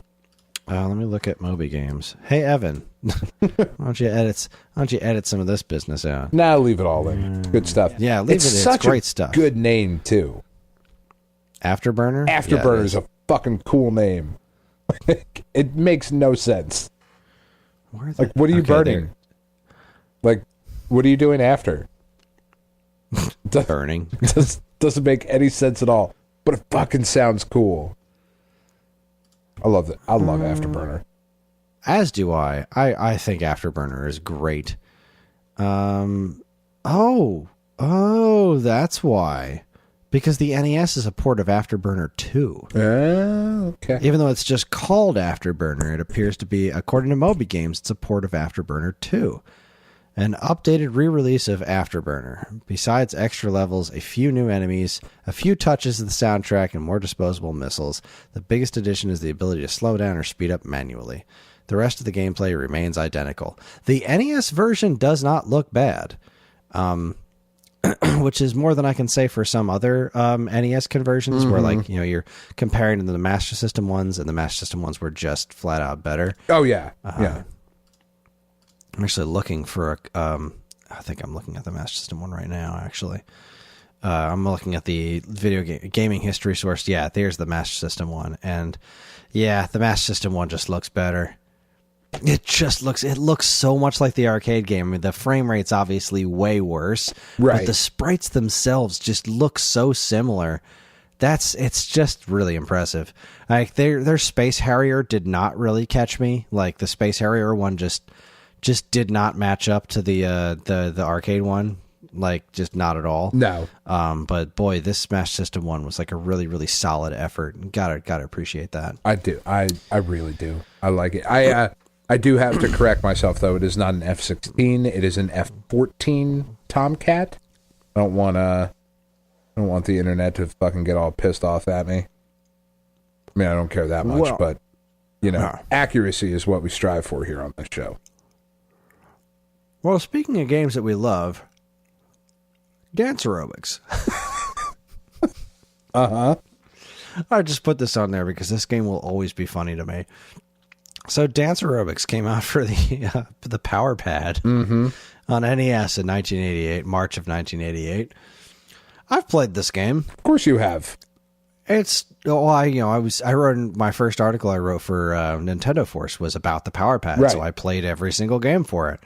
Let me look at Moby Games. Hey, Evan. Why don't you edit some of this business out? Nah, leave it all in. Good stuff. Yeah, leave it's it in. Such it's great a stuff. Good name, too. Afterburner? Afterburner is a fucking cool name. It makes no sense. Like, what are you burning? Like, what are you doing after? Burning. Doesn't make any sense at all. But it fucking sounds cool. I love that. I love Afterburner. As do I. I think Afterburner is great. Oh, that's why. Because the NES is a port of Afterburner 2. Okay. Even though it's just called Afterburner, it appears to be, according to Moby Games, it's a port of Afterburner 2. An updated re-release of Afterburner. Besides extra levels, a few new enemies, a few touches of the soundtrack, and more disposable missiles, the biggest addition is the ability to slow down or speed up manually. The rest of the gameplay remains identical. The NES version does not look bad. Which is more than I can say for some other NES conversions where, like, you're comparing to the Master System ones, and the Master System ones were just flat out better. Oh, yeah. Yeah. I'm actually looking for I think I'm looking at the Master System one right now, actually. I'm looking at the gaming history source. Yeah, there's the Master System one. And, yeah, the Master System one just looks better. It looks so much like the arcade game. I mean, the frame rate's obviously way worse, right? But the sprites themselves just look so similar. It's just really impressive. Like their Space Harrier did not really catch me. Like the Space Harrier one just did not match up to the arcade one. Like just not at all. No. But boy, this Smash System one was like a really, really solid effort. Gotta appreciate that. I do. I really do. I like it. I do have to correct myself, though. It is not an F-16. It is an F-14 Tomcat. I don't want the internet to fucking get all pissed off at me. I mean, I don't care that much, but, accuracy is what we strive for here on this show. Well, speaking of games that we love, dance aerobics. Uh-huh. I just put this on there because this game will always be funny to me. So Dance Aerobics came out for the Power Pad on NES in 1988, March of 1988. I've played this game. Of course you have. I wrote my first article I wrote for Nintendo Force was about the Power Pad, right. So I played every single game for it.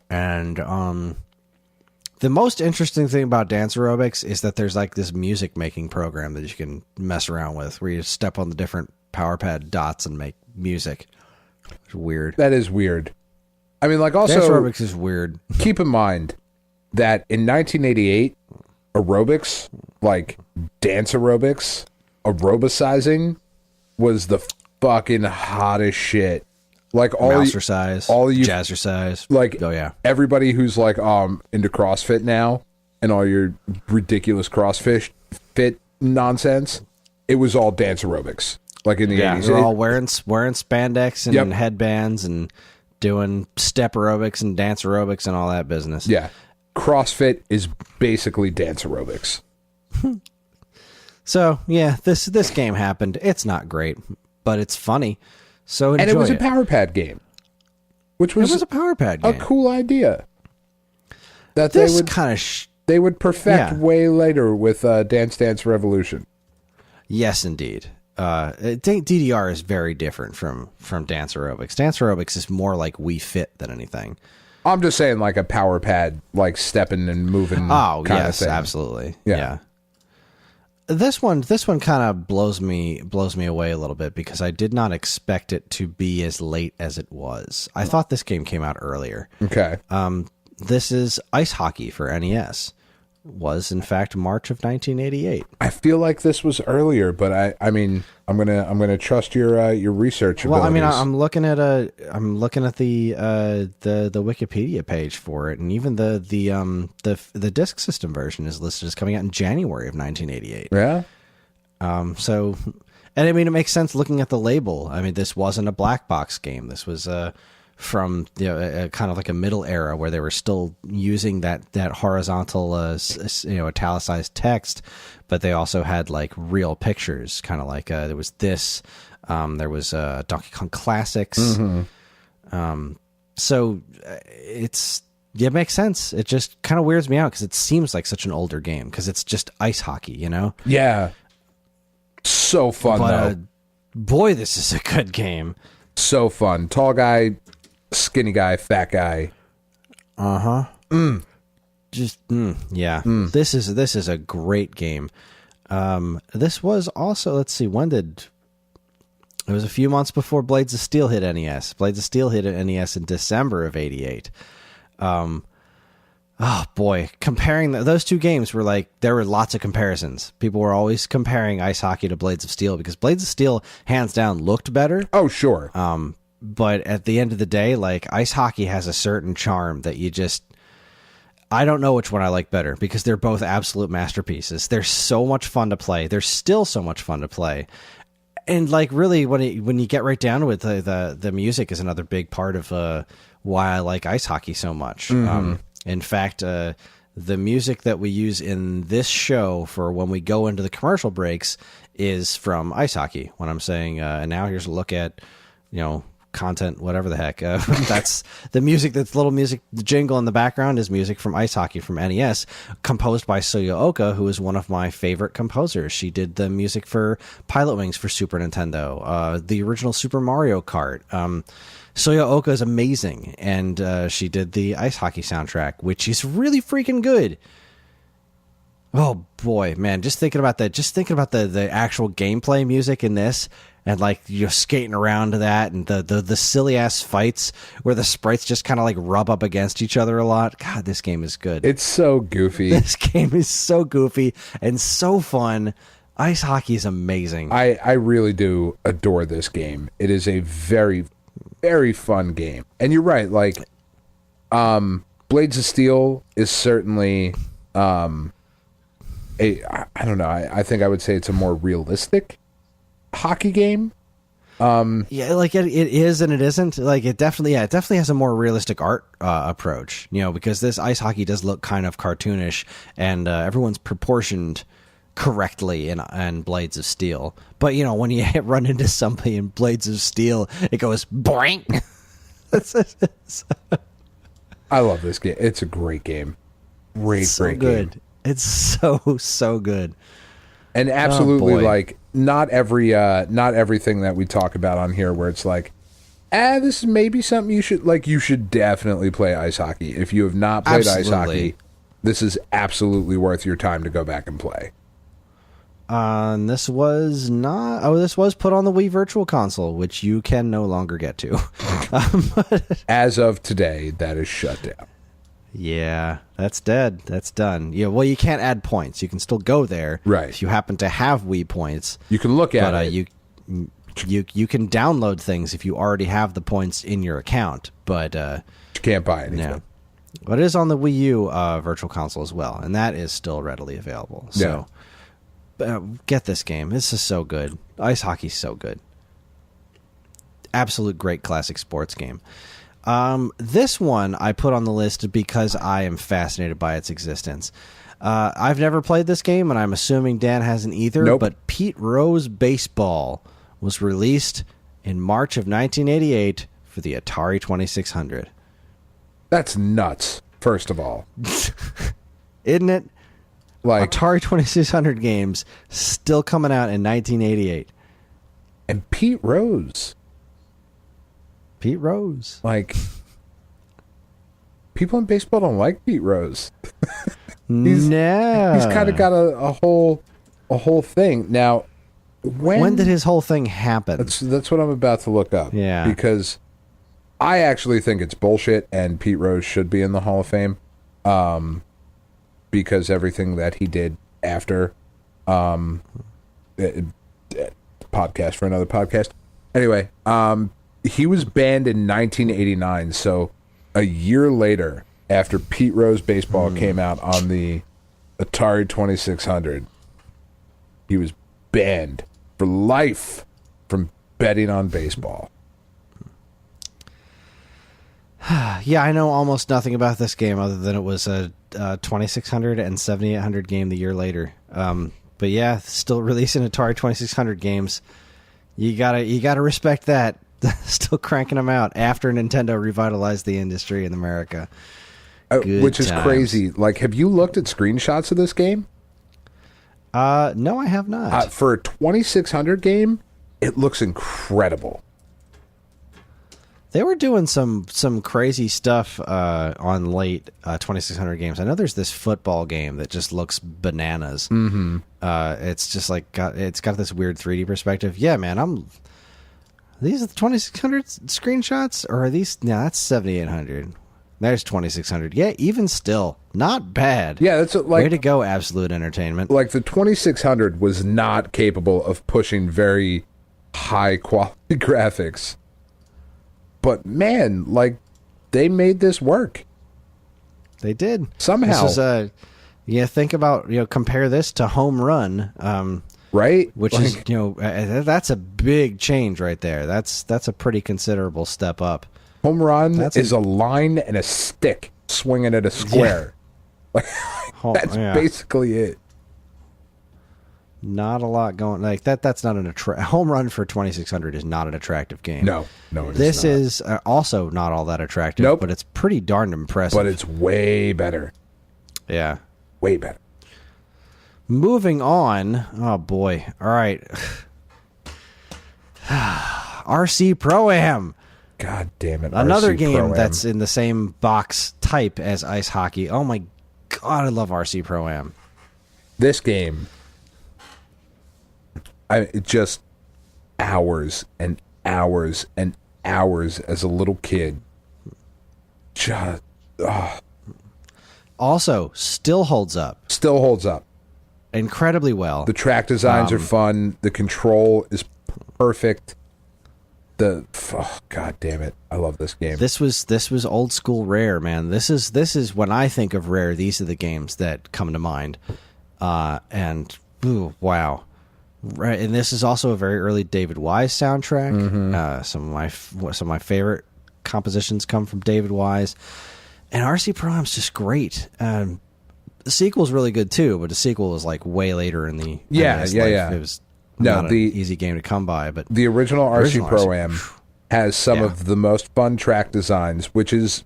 And the most interesting thing about Dance Aerobics is that there's like this music making program that you can mess around with, where you step on the different Power Pad dots and make music. It's weird. That is weird. I mean, like, also... Dance aerobics is weird. Keep in mind that in 1988, aerobics, like dance aerobics, aerobicizing, was the fucking hottest shit. Like, jazzercise. Like, oh, yeah. Everybody who's, like, into CrossFit now, and all your ridiculous CrossFit fit nonsense, it was all dance aerobics. Like in the 80s. They're all wearing spandex and headbands and doing step aerobics and dance aerobics and all that business. Yeah. CrossFit is basically dance aerobics. So, yeah, this game happened. It's not great, but it's funny. So enjoy And it was a Power Pad game. Which was, it was a Power Pad game. a cool idea. That This they would kind of... they would perfect Yeah. way later with Dance Dance Revolution. Yes, indeed. DDR is very different from dance aerobics. Dance aerobics is more like Wii Fit than anything. I'm just saying like a Power Pad, like stepping and moving Oh, kind yes, of thing. absolutely. Yeah. Yeah. This one kind of blows me away a little bit because I did not expect it to be as late as it was. I thought this game came out earlier. Okay. This is Ice Hockey for NES. Was in fact March of 1988. I feel like this was earlier, but I mean, I'm gonna trust your research Well, I abilities. mean, I'm looking at the Wikipedia page for it, and even the Disk System version is listed as coming out in January of 1988. Yeah. So, and I mean, it makes sense looking at the label. I mean, this wasn't a black box game. This was from kind of like a middle era where they were still using that horizontal italicized text, but they also had like real pictures, kind of like there was this, there was Donkey Kong Classics. So it makes sense. It just kind of weirds me out because it seems like such an older game because it's just ice hockey, you know? Yeah. So fun though. Boy, this is a good game. So fun. Tall guy, skinny guy, fat guy. Yeah. This is a great game. This was also, let's see, it was a few months before Blades of Steel hit NES. Blades of Steel hit NES in December of 88. Oh boy, comparing those two games were like, there were lots of comparisons. People were always comparing Ice Hockey to Blades of Steel because Blades of Steel hands down looked better. Oh, sure. But at the end of the day, like Ice Hockey has a certain charm that I don't know which one I like better because they're both absolute masterpieces. They're so much fun to play. They're still so much fun to play. And like really when you get right down to it, the music is another big part of why I like Ice Hockey so much. In fact, the music that we use in this show for when we go into the commercial breaks is from Ice Hockey. When I'm saying, and now here's a look at, content, whatever the heck. That's the music, that's little music, the jingle in the background is music from Ice Hockey from NES, composed by Soya Oka, who is one of my favorite composers. She did the music for Pilot Wings for Super Nintendo, the original Super Mario Kart. Soya Oka is amazing, and she did the Ice Hockey soundtrack, which is really freaking good. Oh boy, man! Just thinking about that, the actual gameplay music in this, and like you're skating around to that, and the silly ass fights where the sprites just kind of like rub up against each other a lot. God, this game is good. It's so goofy. This game is so goofy and so fun. Ice Hockey is amazing. I really do adore this game. It is a very, very fun game. And you're right, like Blades of Steel is certainly I don't know, I think I would say it's a more realistic hockey game. Yeah, like it is and it isn't. Like it definitely has a more realistic art approach, because this Ice Hockey does look kind of cartoonish, and everyone's proportioned correctly in Blades of Steel. But when you run into somebody in Blades of Steel, it goes boing. I love this game. It's a great game. Great good. game. It's so good. And absolutely, boy. like not everything that we talk about on here where it's like, this is maybe something you should definitely play Ice Hockey. If you have not played Ice Hockey, this is absolutely worth your time to go back and play. This was not. Oh, this was put on the Wii Virtual Console, which you can no longer get to. As of today, that is shut down. Yeah, that's dead. That's done. Yeah, well, you can't add points. You can still go there, right? If you happen to have Wii points, you can look at it. You can download things if you already have the points in your account, but you can't buy anything. No. But it is on the Wii U Virtual Console as well, and that is still readily available. So. Get this game. This is so good. Ice Hockey's so good. Absolute great classic sports game. This one I put on the list because I am fascinated by its existence. I've never played this game, and I'm assuming Dan hasn't either. Nope. But Pete Rose Baseball was released in March of 1988 for the Atari 2600. That's nuts, first of all. Isn't it? Like, Atari 2600 games still coming out in 1988. and Pete Rose. Pete Rose. Like, people in baseball don't like Pete Rose. No. He's kind of got a whole thing. Now, When did his whole thing happen? That's what I'm about to look up. Yeah. Because I actually think it's bullshit, and Pete Rose should be in the Hall of Fame. Because everything that he did after, podcast for another podcast. Anyway, he was banned in 1989, so a year later, after Pete Rose Baseball came out on the Atari 2600, he was banned for life from betting on baseball. Yeah, I know almost nothing about this game other than it was a 2600 and 7800 game the year later. But yeah, still releasing Atari 2600 games. You gotta respect that. Still cranking them out after Nintendo revitalized the industry in America. Which is times. crazy. Like, have you looked at screenshots of this game? No, I have not. For a 2600 game, it looks incredible. They were doing some crazy stuff on late 2600 games. I know there's this football game that just looks bananas. Mm-hmm. It's just like it's got this weird 3D perspective. Yeah, man, these are the 2600 screenshots, or are these? No, that's 7800. There's 2600. Yeah, even still, not bad. Yeah, that's like, way to go, Absolute Entertainment. Like, the 2600 was not capable of pushing very high quality graphics. But man, like, they made this work. They did somehow. This is think about, compare this to Home Run, right? Which is, that's a big change right there. That's a pretty considerable step up. Home Run is a line and a stick swinging at a square. Yeah. That's basically it. Not a lot going like that. That's not an Home Run for 2600 is not an attractive game. No, this is also not all that attractive. Nope. But it's pretty darn impressive. But it's way better. Yeah, way better. Moving on. Oh boy. All right. RC Pro-Am. God damn it. Another RC game Pro-Am. that's in the same box type as ice hockey. Oh my god, I love RC Pro-Am. This game, it just hours and hours and hours as a little kid. Just also still holds up. Still holds up incredibly well. The track designs are fun. The control is perfect. God damn it! I love this game. This was old school Rare, man. This is when I think of Rare. These are the games that come to mind. And ooh, wow, right. And this is also a very early David Wise soundtrack. Mm-hmm. Some of my favorite compositions come from David Wise, and RC Pro-Am's just great. The sequel's really good too, but the sequel was like way later in the life. It was not an easy game to come by, but the original RC Pro-Am has some of the most fun track designs, which is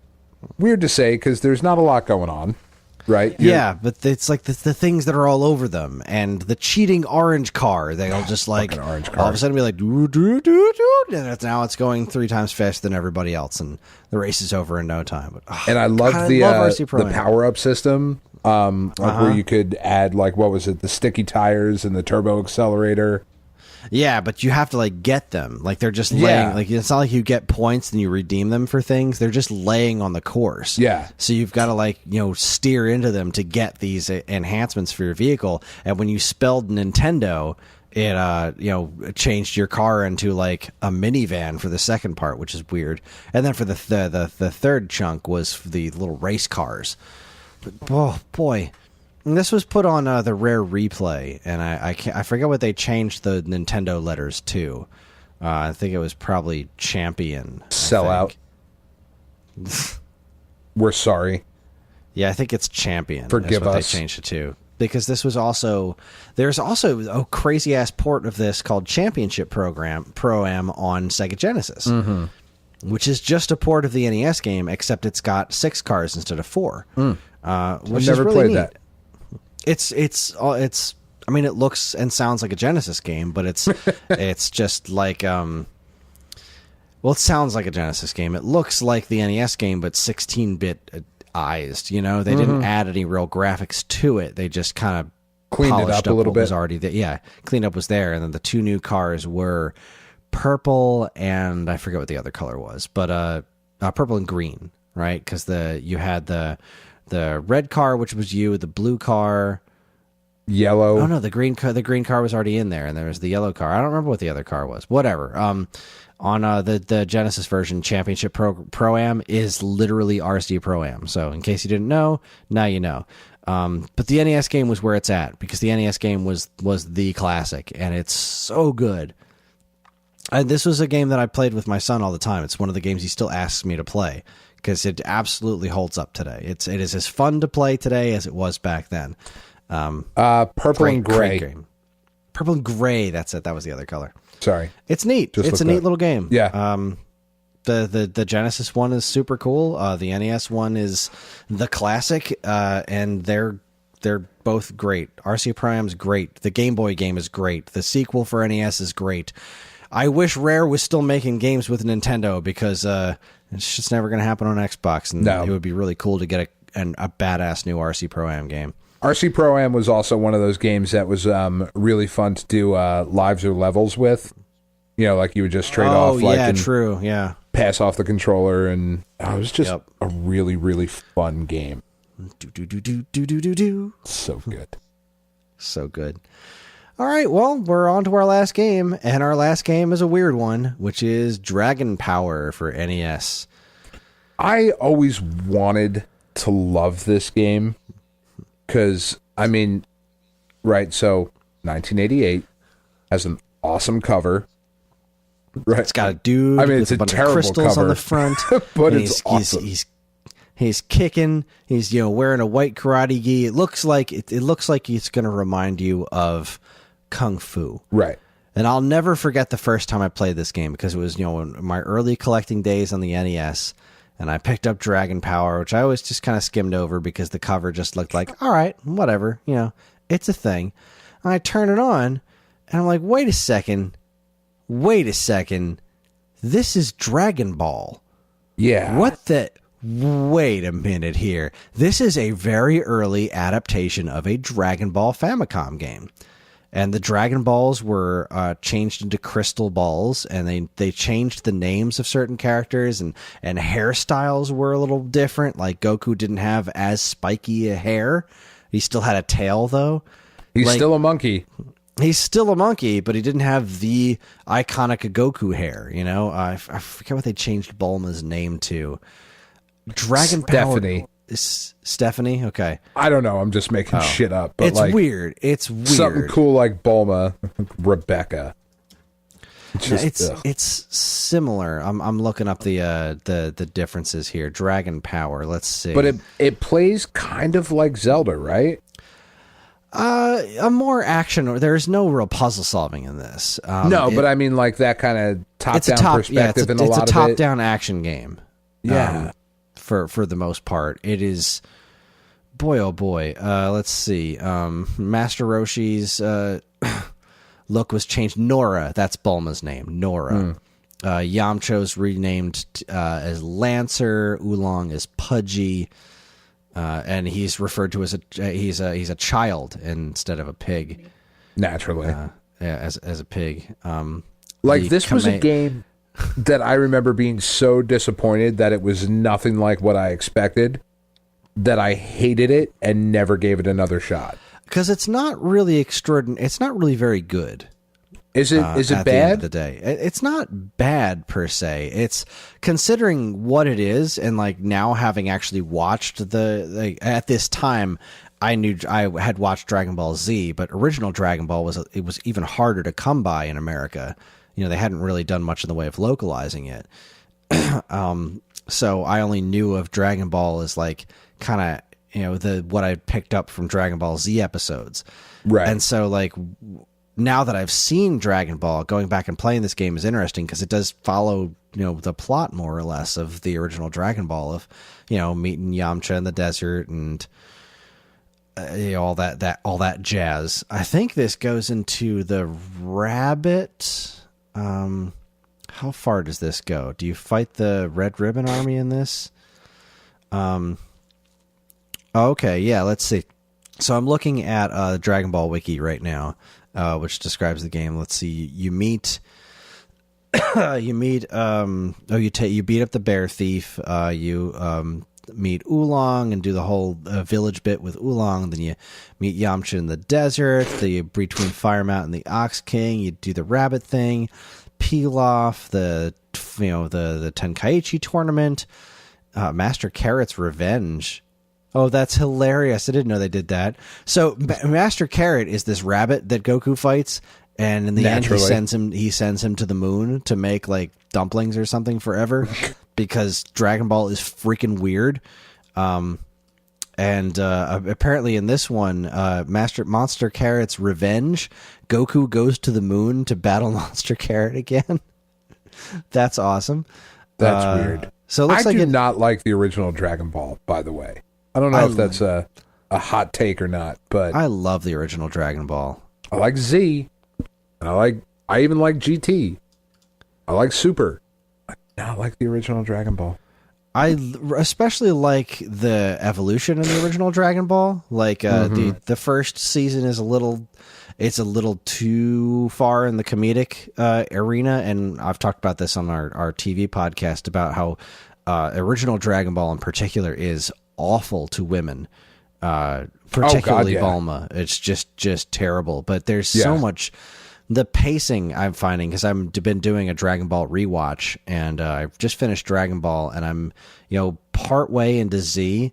weird to say because there's not a lot going on, right? But it's like the things that are all over them, and the cheating orange car. They'll just like orange car. all of a sudden be like, doo, doo, doo, doo, and now it's going 3 times faster than everybody else, and the race is over in no time. But, and I love the power up system. Where you could add, like, what was it, the sticky tires and the turbo accelerator. Yeah, but you have to like get them. Like they're just laying. Like it's not like you get points and you redeem them for things. They're just laying on the course. Yeah. So you've got to steer into them to get these enhancements for your vehicle. And when you spelled Nintendo, it changed your car into like a minivan for the second part, which is weird. And then for the third chunk was the little race cars. But, oh boy, and this was put on the Rare Replay, and I forget what they changed the Nintendo letters to. I think it was probably Champion. Sellout. We're sorry. Yeah, I think it's Champion. Forgive is what us. They changed it to. Because this was also... There's also a crazy-ass port of this called Championship Pro-Am on Sega Genesis. Which is just a port of the NES game, except it's got 6 cars instead of 4. Which I've is never really played neat. that. It's. I mean, it looks and sounds like a Genesis game, but it's just like well, it sounds like a Genesis game. It looks like the NES game, but 16-bit eyes. You know, they didn't add any real graphics to it. They just kind of Cleaned it up a little what bit. Was already there. Yeah, cleaned up was there, and then the 2 new cars were purple and I forget what the other color was, but purple and green, right? Because you had the red car, which was you, the blue car. Yellow. Oh no, the green car was already in there, and there was the yellow car. I don't remember what the other car was. Whatever. On the Genesis version, Championship Pro-Am is literally RC Pro-Am. So in case you didn't know, now you know. But the NES game was where it's at because the NES game was the classic, and it's so good. And this was a game that I played with my son all the time. It's one of the games he still asks me to play because it absolutely holds up today. It is as fun to play today as it was back then. Purple and gray. Great game. Purple and gray. That's it. That was the other color. Sorry. It's neat. It's a neat little game. Yeah. The Genesis one is super cool. The NES one is the classic, and they're both great. RC Pro-Am's great. The Game Boy game is great. The sequel for NES is great. I wish Rare was still making games with Nintendo because it's just never going to happen on Xbox, and it would be really cool to get a badass new RC Pro-Am game. RC Pro-Am was also one of those games that was really fun to do lives or levels with. You know, like you would just trade off. Like, yeah, true, yeah. Pass off the controller, and it was just a really, really fun game. Do. So good. So good. All right, well, we're on to our last game, and our last game is a weird one, which is Dragon Power for NES. I always wanted to love this game because, I mean, right, so 1988 has an awesome cover. Right. It's got a dude with a bunch of crystals on the front. But it's awesome. He's kicking. He's wearing a white karate gi. It looks like it's going to remind you of Kung Fu. Right. And I'll never forget the first time I played this game because it was in my early collecting days on the NES, and I picked up Dragon Power, which I always just kind of skimmed over because the cover just looked like, all right, whatever, it's a thing. And I turn it on, and I'm like, wait a second, this is Dragon Ball. Yeah. What the? Wait a minute here. This is a very early adaptation of a Dragon Ball Famicom game. And the Dragon Balls were changed into crystal balls, and they changed the names of certain characters, and hairstyles were a little different. Like Goku didn't have as spiky a hair. He still had a tail, though. He's still a monkey. He's still a monkey, but he didn't have the iconic Goku hair, I forget what they changed Bulma's name to. Dragon Stephanie. Power. Stephanie? Okay. I don't know. I'm just making shit up. But it's weird. It's weird. Something cool like Bulma, Rebecca. It's similar. I'm looking up the differences here. Dragon Power. Let's see. But it plays kind of like Zelda, right? A more action. There's no real puzzle solving in this. But I mean like that kind of top-down perspective in a lot of it. It's a top-down action game. Yeah. For the most part, it is. Boy, oh boy. Let's see. Master Roshi's look was changed. Nora, that's Bulma's name. Nora. Yamcha's renamed as Lancer. Oolong is Pudgy. And he's referred to as he's a child instead of a pig. Naturally, as a pig. This was a game that I remember being so disappointed that it was nothing like what I expected, that I hated it and never gave it another shot. Because it's not really extraordinary. It's not really very good. Is it at bad? The end of the day, it's not bad per se. It's considering what it is, and now having actually watched at this time, I knew I had watched Dragon Ball Z, but original Dragon Ball was even harder to come by in America. They hadn't really done much in the way of localizing it. so I only knew of Dragon Ball as like kind of, you know, the what I picked up from Dragon Ball Z episodes. Right. And so like now that I've seen Dragon Ball, going back and playing this game is interesting because it does follow, you know, the plot more or less of the original Dragon Ball of, you know, meeting Yamcha in the desert and you know, all that jazz. I think this goes into the rabbit. How far does this go? Do you fight the Red Ribbon Army in this? Okay, yeah, let's see. So I'm looking at Dragon Ball Wiki right now, which describes the game. Let's see. You meet you beat up the bear thief. You meet Oolong and do the whole village bit with Oolong. Then you meet Yamcha in the desert. Between Fire Mountain and the Ox King, you do the rabbit thing. Pilaf, the Tenkaichi tournament, Master Carrot's Revenge. Oh, that's hilarious! I didn't know they did that. So Master Carrot is this rabbit that Goku fights, and in the end he sends him to the moon to make like dumplings or something forever, because Dragon Ball is freaking weird. Apparently in this one, Monster Carrot's Revenge, Goku goes to the moon to battle Monster Carrot again. That's awesome. That's weird. So it looks I do not like the original Dragon Ball, by the way. I don't know if that's a hot take or not, but I love the original Dragon Ball. I like Z. And I even like GT. I like Super. I do not like the original Dragon Ball. I especially like the evolution in the original Dragon Ball. Like the first season is a little too far in the comedic arena, and I've talked about this on our TV podcast about how original Dragon Ball in particular is awful to women, particularly Bulma. It's just terrible. But there's so much. The pacing I'm finding, because I've been doing a Dragon Ball rewatch, and I've just finished Dragon Ball, and I'm, you know, part way into Z,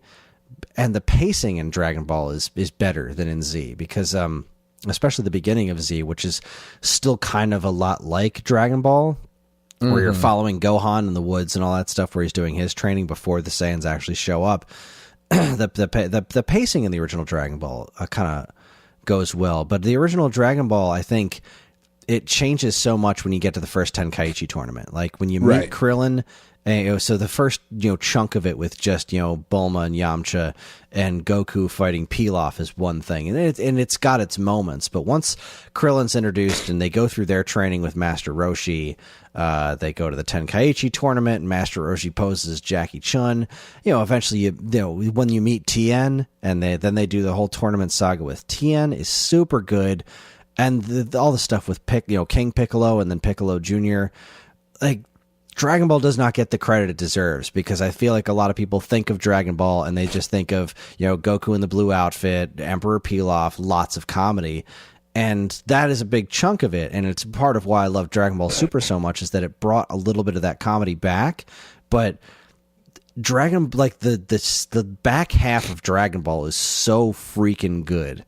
and the pacing in Dragon Ball is better than in Z, because especially the beginning of Z, which is still kind of a lot like Dragon Ball, where you're following Gohan in the woods and all that stuff, where he's doing his training before the Saiyans actually show up. the pacing in the original Dragon Ball kind of goes well, but the original Dragon Ball, I think, it changes so much when you get to the first Tenkaichi tournament. Like when you meet Krillin, so the first chunk of it with just Bulma and Yamcha and Goku fighting Pilaf is one thing, and it's got its moments. But once Krillin's introduced and they go through their training with Master Roshi, they go to the Tenkaichi tournament, and Master Roshi poses as Jackie Chun. Eventually, when you meet Tien, and then they do the whole tournament saga with Tien is super good. And all the stuff with King Piccolo and then Piccolo Jr., like Dragon Ball does not get the credit it deserves, because I feel like a lot of people think of Dragon Ball and they just think of Goku in the blue outfit, Emperor Pilaf, lots of comedy, and that is a big chunk of it. And it's part of why I love Dragon Ball Super so much, is that it brought a little bit of that comedy back. But the back half of Dragon Ball is so freaking good.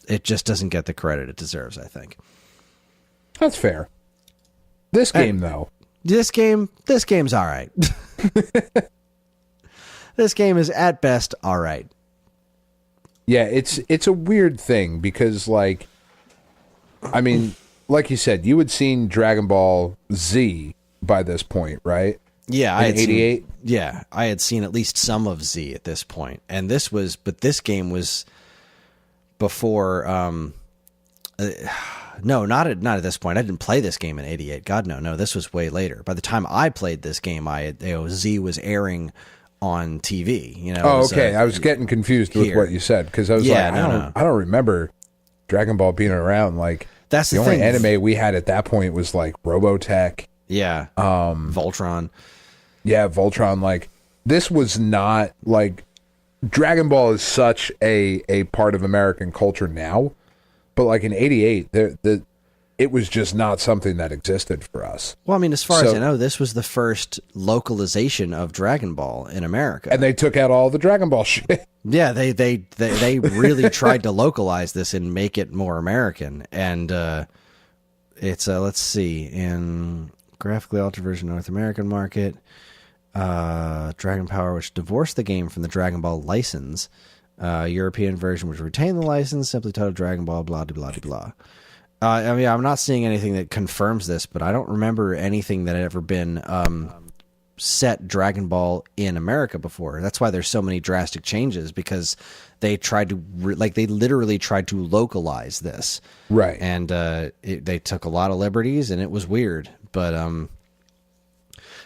It just doesn't get the credit it deserves, I think. That's fair. This game, though. This game's all right. This game is at best all right. Yeah, it's a weird thing, because, like you said, you had seen Dragon Ball Z by this point, right? Yeah, I had 88. I had seen at least some of Z at this point, and this game was before. No, not at this point. I didn't play this game in '88. God, no. This was way later. By the time I played this game, Z was airing on TV. Oh, okay. I was getting confused with what you said, because I was I don't remember Dragon Ball being around. Like, that's the only anime we had at that point was like Robotech. Yeah. Voltron. Yeah, Voltron. Like, this was not like Dragon Ball is such a part of American culture now. But like in '88, it was just not something that existed for us. Well, I mean, as far as I know, this was the first localization of Dragon Ball in America, and they took out all the Dragon Ball shit. Yeah, they really tried to localize this and make it more American. And it's let's see, in graphically altered version North American market. Dragon Power, which divorced the game from the Dragon Ball license. European version, which retained the license, simply titled Dragon Ball, blah, blah, blah, blah. I mean, I'm not seeing anything that confirms this, but I don't remember anything that had ever been set Dragon Ball in America before. That's why there's so many drastic changes, because they tried to they literally tried to localize this, right? And they took a lot of liberties, and it was weird. But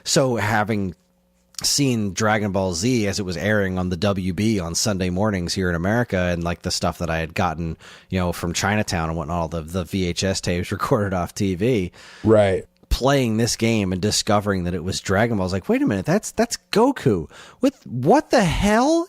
so having seen Dragon Ball Z as it was airing on the WB on Sunday mornings here in America, and like the stuff that I had gotten, from Chinatown and whatnot, all the VHS tapes recorded off TV, right? Playing this game and discovering that it was Dragon Ball, I was like, wait a minute, that's Goku. What the hell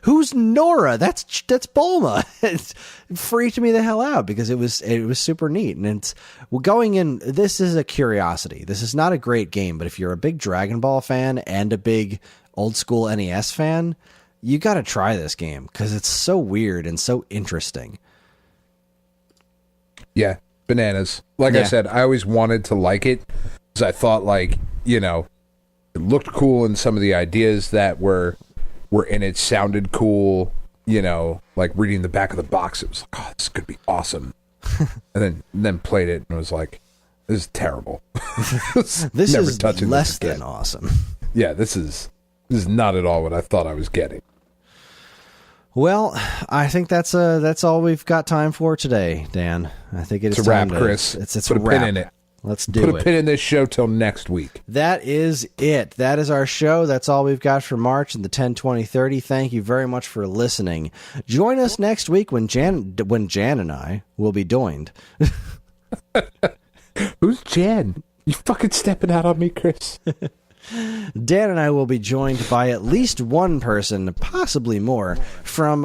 who's Nora? That's Bulma. It freaked me the hell out, because it was super neat. And it's going in. This is a curiosity. This is not a great game, but if you're a big Dragon Ball fan and a big old school NES fan, you got to try this game, because it's so weird and so interesting. Yeah. Bananas. Like I said, I always wanted to like it, because I thought, it looked cool, and some of the ideas that were in it sounded cool. Like reading the back of the box, it was like, oh, this could be awesome. And then played it and was like, this is terrible. This Never is touching less this than awesome. Yeah, this is not at all what I thought I was getting. Well, I think that's all we've got time for today, Dan. I think it's a time wrap, Chris. It's Put a wrap. pin in it. Let's do it. Put a pin in this show till next week. That is it. That is our show. That's all we've got for March and the 10, 20, 30. Thank you very much for listening. Join us next week when Jan and I will be joined. Who's Jan? You fucking stepping out on me, Chris? Dan and I will be joined by at least one person, possibly more, from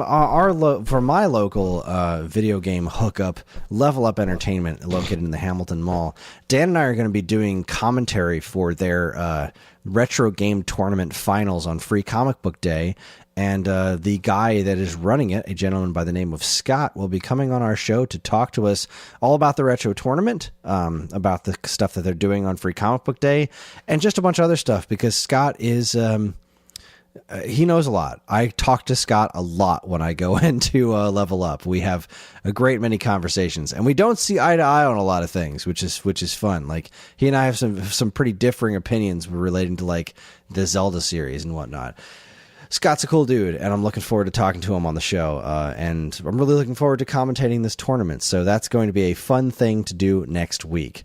from my local video game hookup, Level Up Entertainment, located in the Hamilton Mall. Dan and I are going to be doing commentary for their retro game tournament finals on Free Comic Book Day. And the guy that is running it, a gentleman by the name of Scott, will be coming on our show to talk to us all about the retro tournament, about the stuff that they're doing on Free Comic Book Day, and just a bunch of other stuff, because Scott is... he knows a lot. I talk to Scott a lot when I go into Level Up. We have a great many conversations, and we don't see eye to eye on a lot of things, which is fun. Like, he and I have some pretty differing opinions relating to like the Zelda series and whatnot. Scott's a cool dude, and I'm looking forward to talking to him on the show, and I'm really looking forward to commentating this tournament, so that's going to be a fun thing to do next week.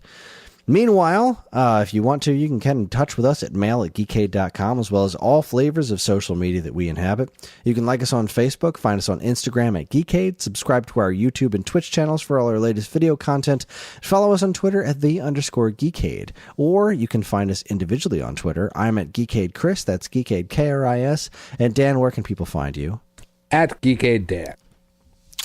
Meanwhile, if you want to, you can get in touch with us at mail@geekade.com, as well as all flavors of social media that we inhabit. You can like us on Facebook, find us on Instagram at Geekade, subscribe to our YouTube and Twitch channels for all our latest video content, follow us on Twitter at @_Geekade, or you can find us individually on Twitter. I'm at Geekade Kris, that's Geekade Kris, and Dan, where can people find you? At Geekade Dan.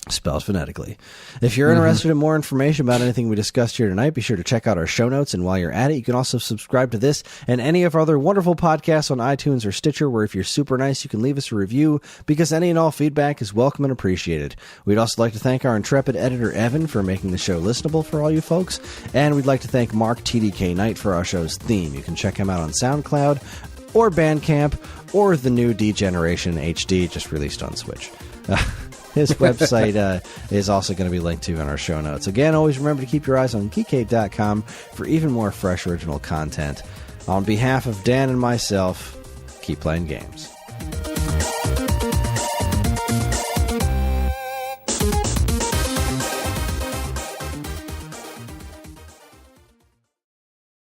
Spelled phonetically. If you're interested in more information about anything we discussed here tonight, be sure to check out our show notes. And while you're at it, you can also subscribe to this and any of our other wonderful podcasts on iTunes or Stitcher, where if you're super nice, you can leave us a review, because any and all feedback is welcome and appreciated. We'd also like to thank our intrepid editor, Evan, for making the show listenable for all you folks. And we'd like to thank Mark TDK Knight for our show's theme. You can check him out on SoundCloud or Bandcamp or the new D-Generation HD just released on Switch. His website is also going to be linked to in our show notes. Again, always remember to keep your eyes on Geekade.com for even more fresh original content. On behalf of Dan and myself, keep playing games.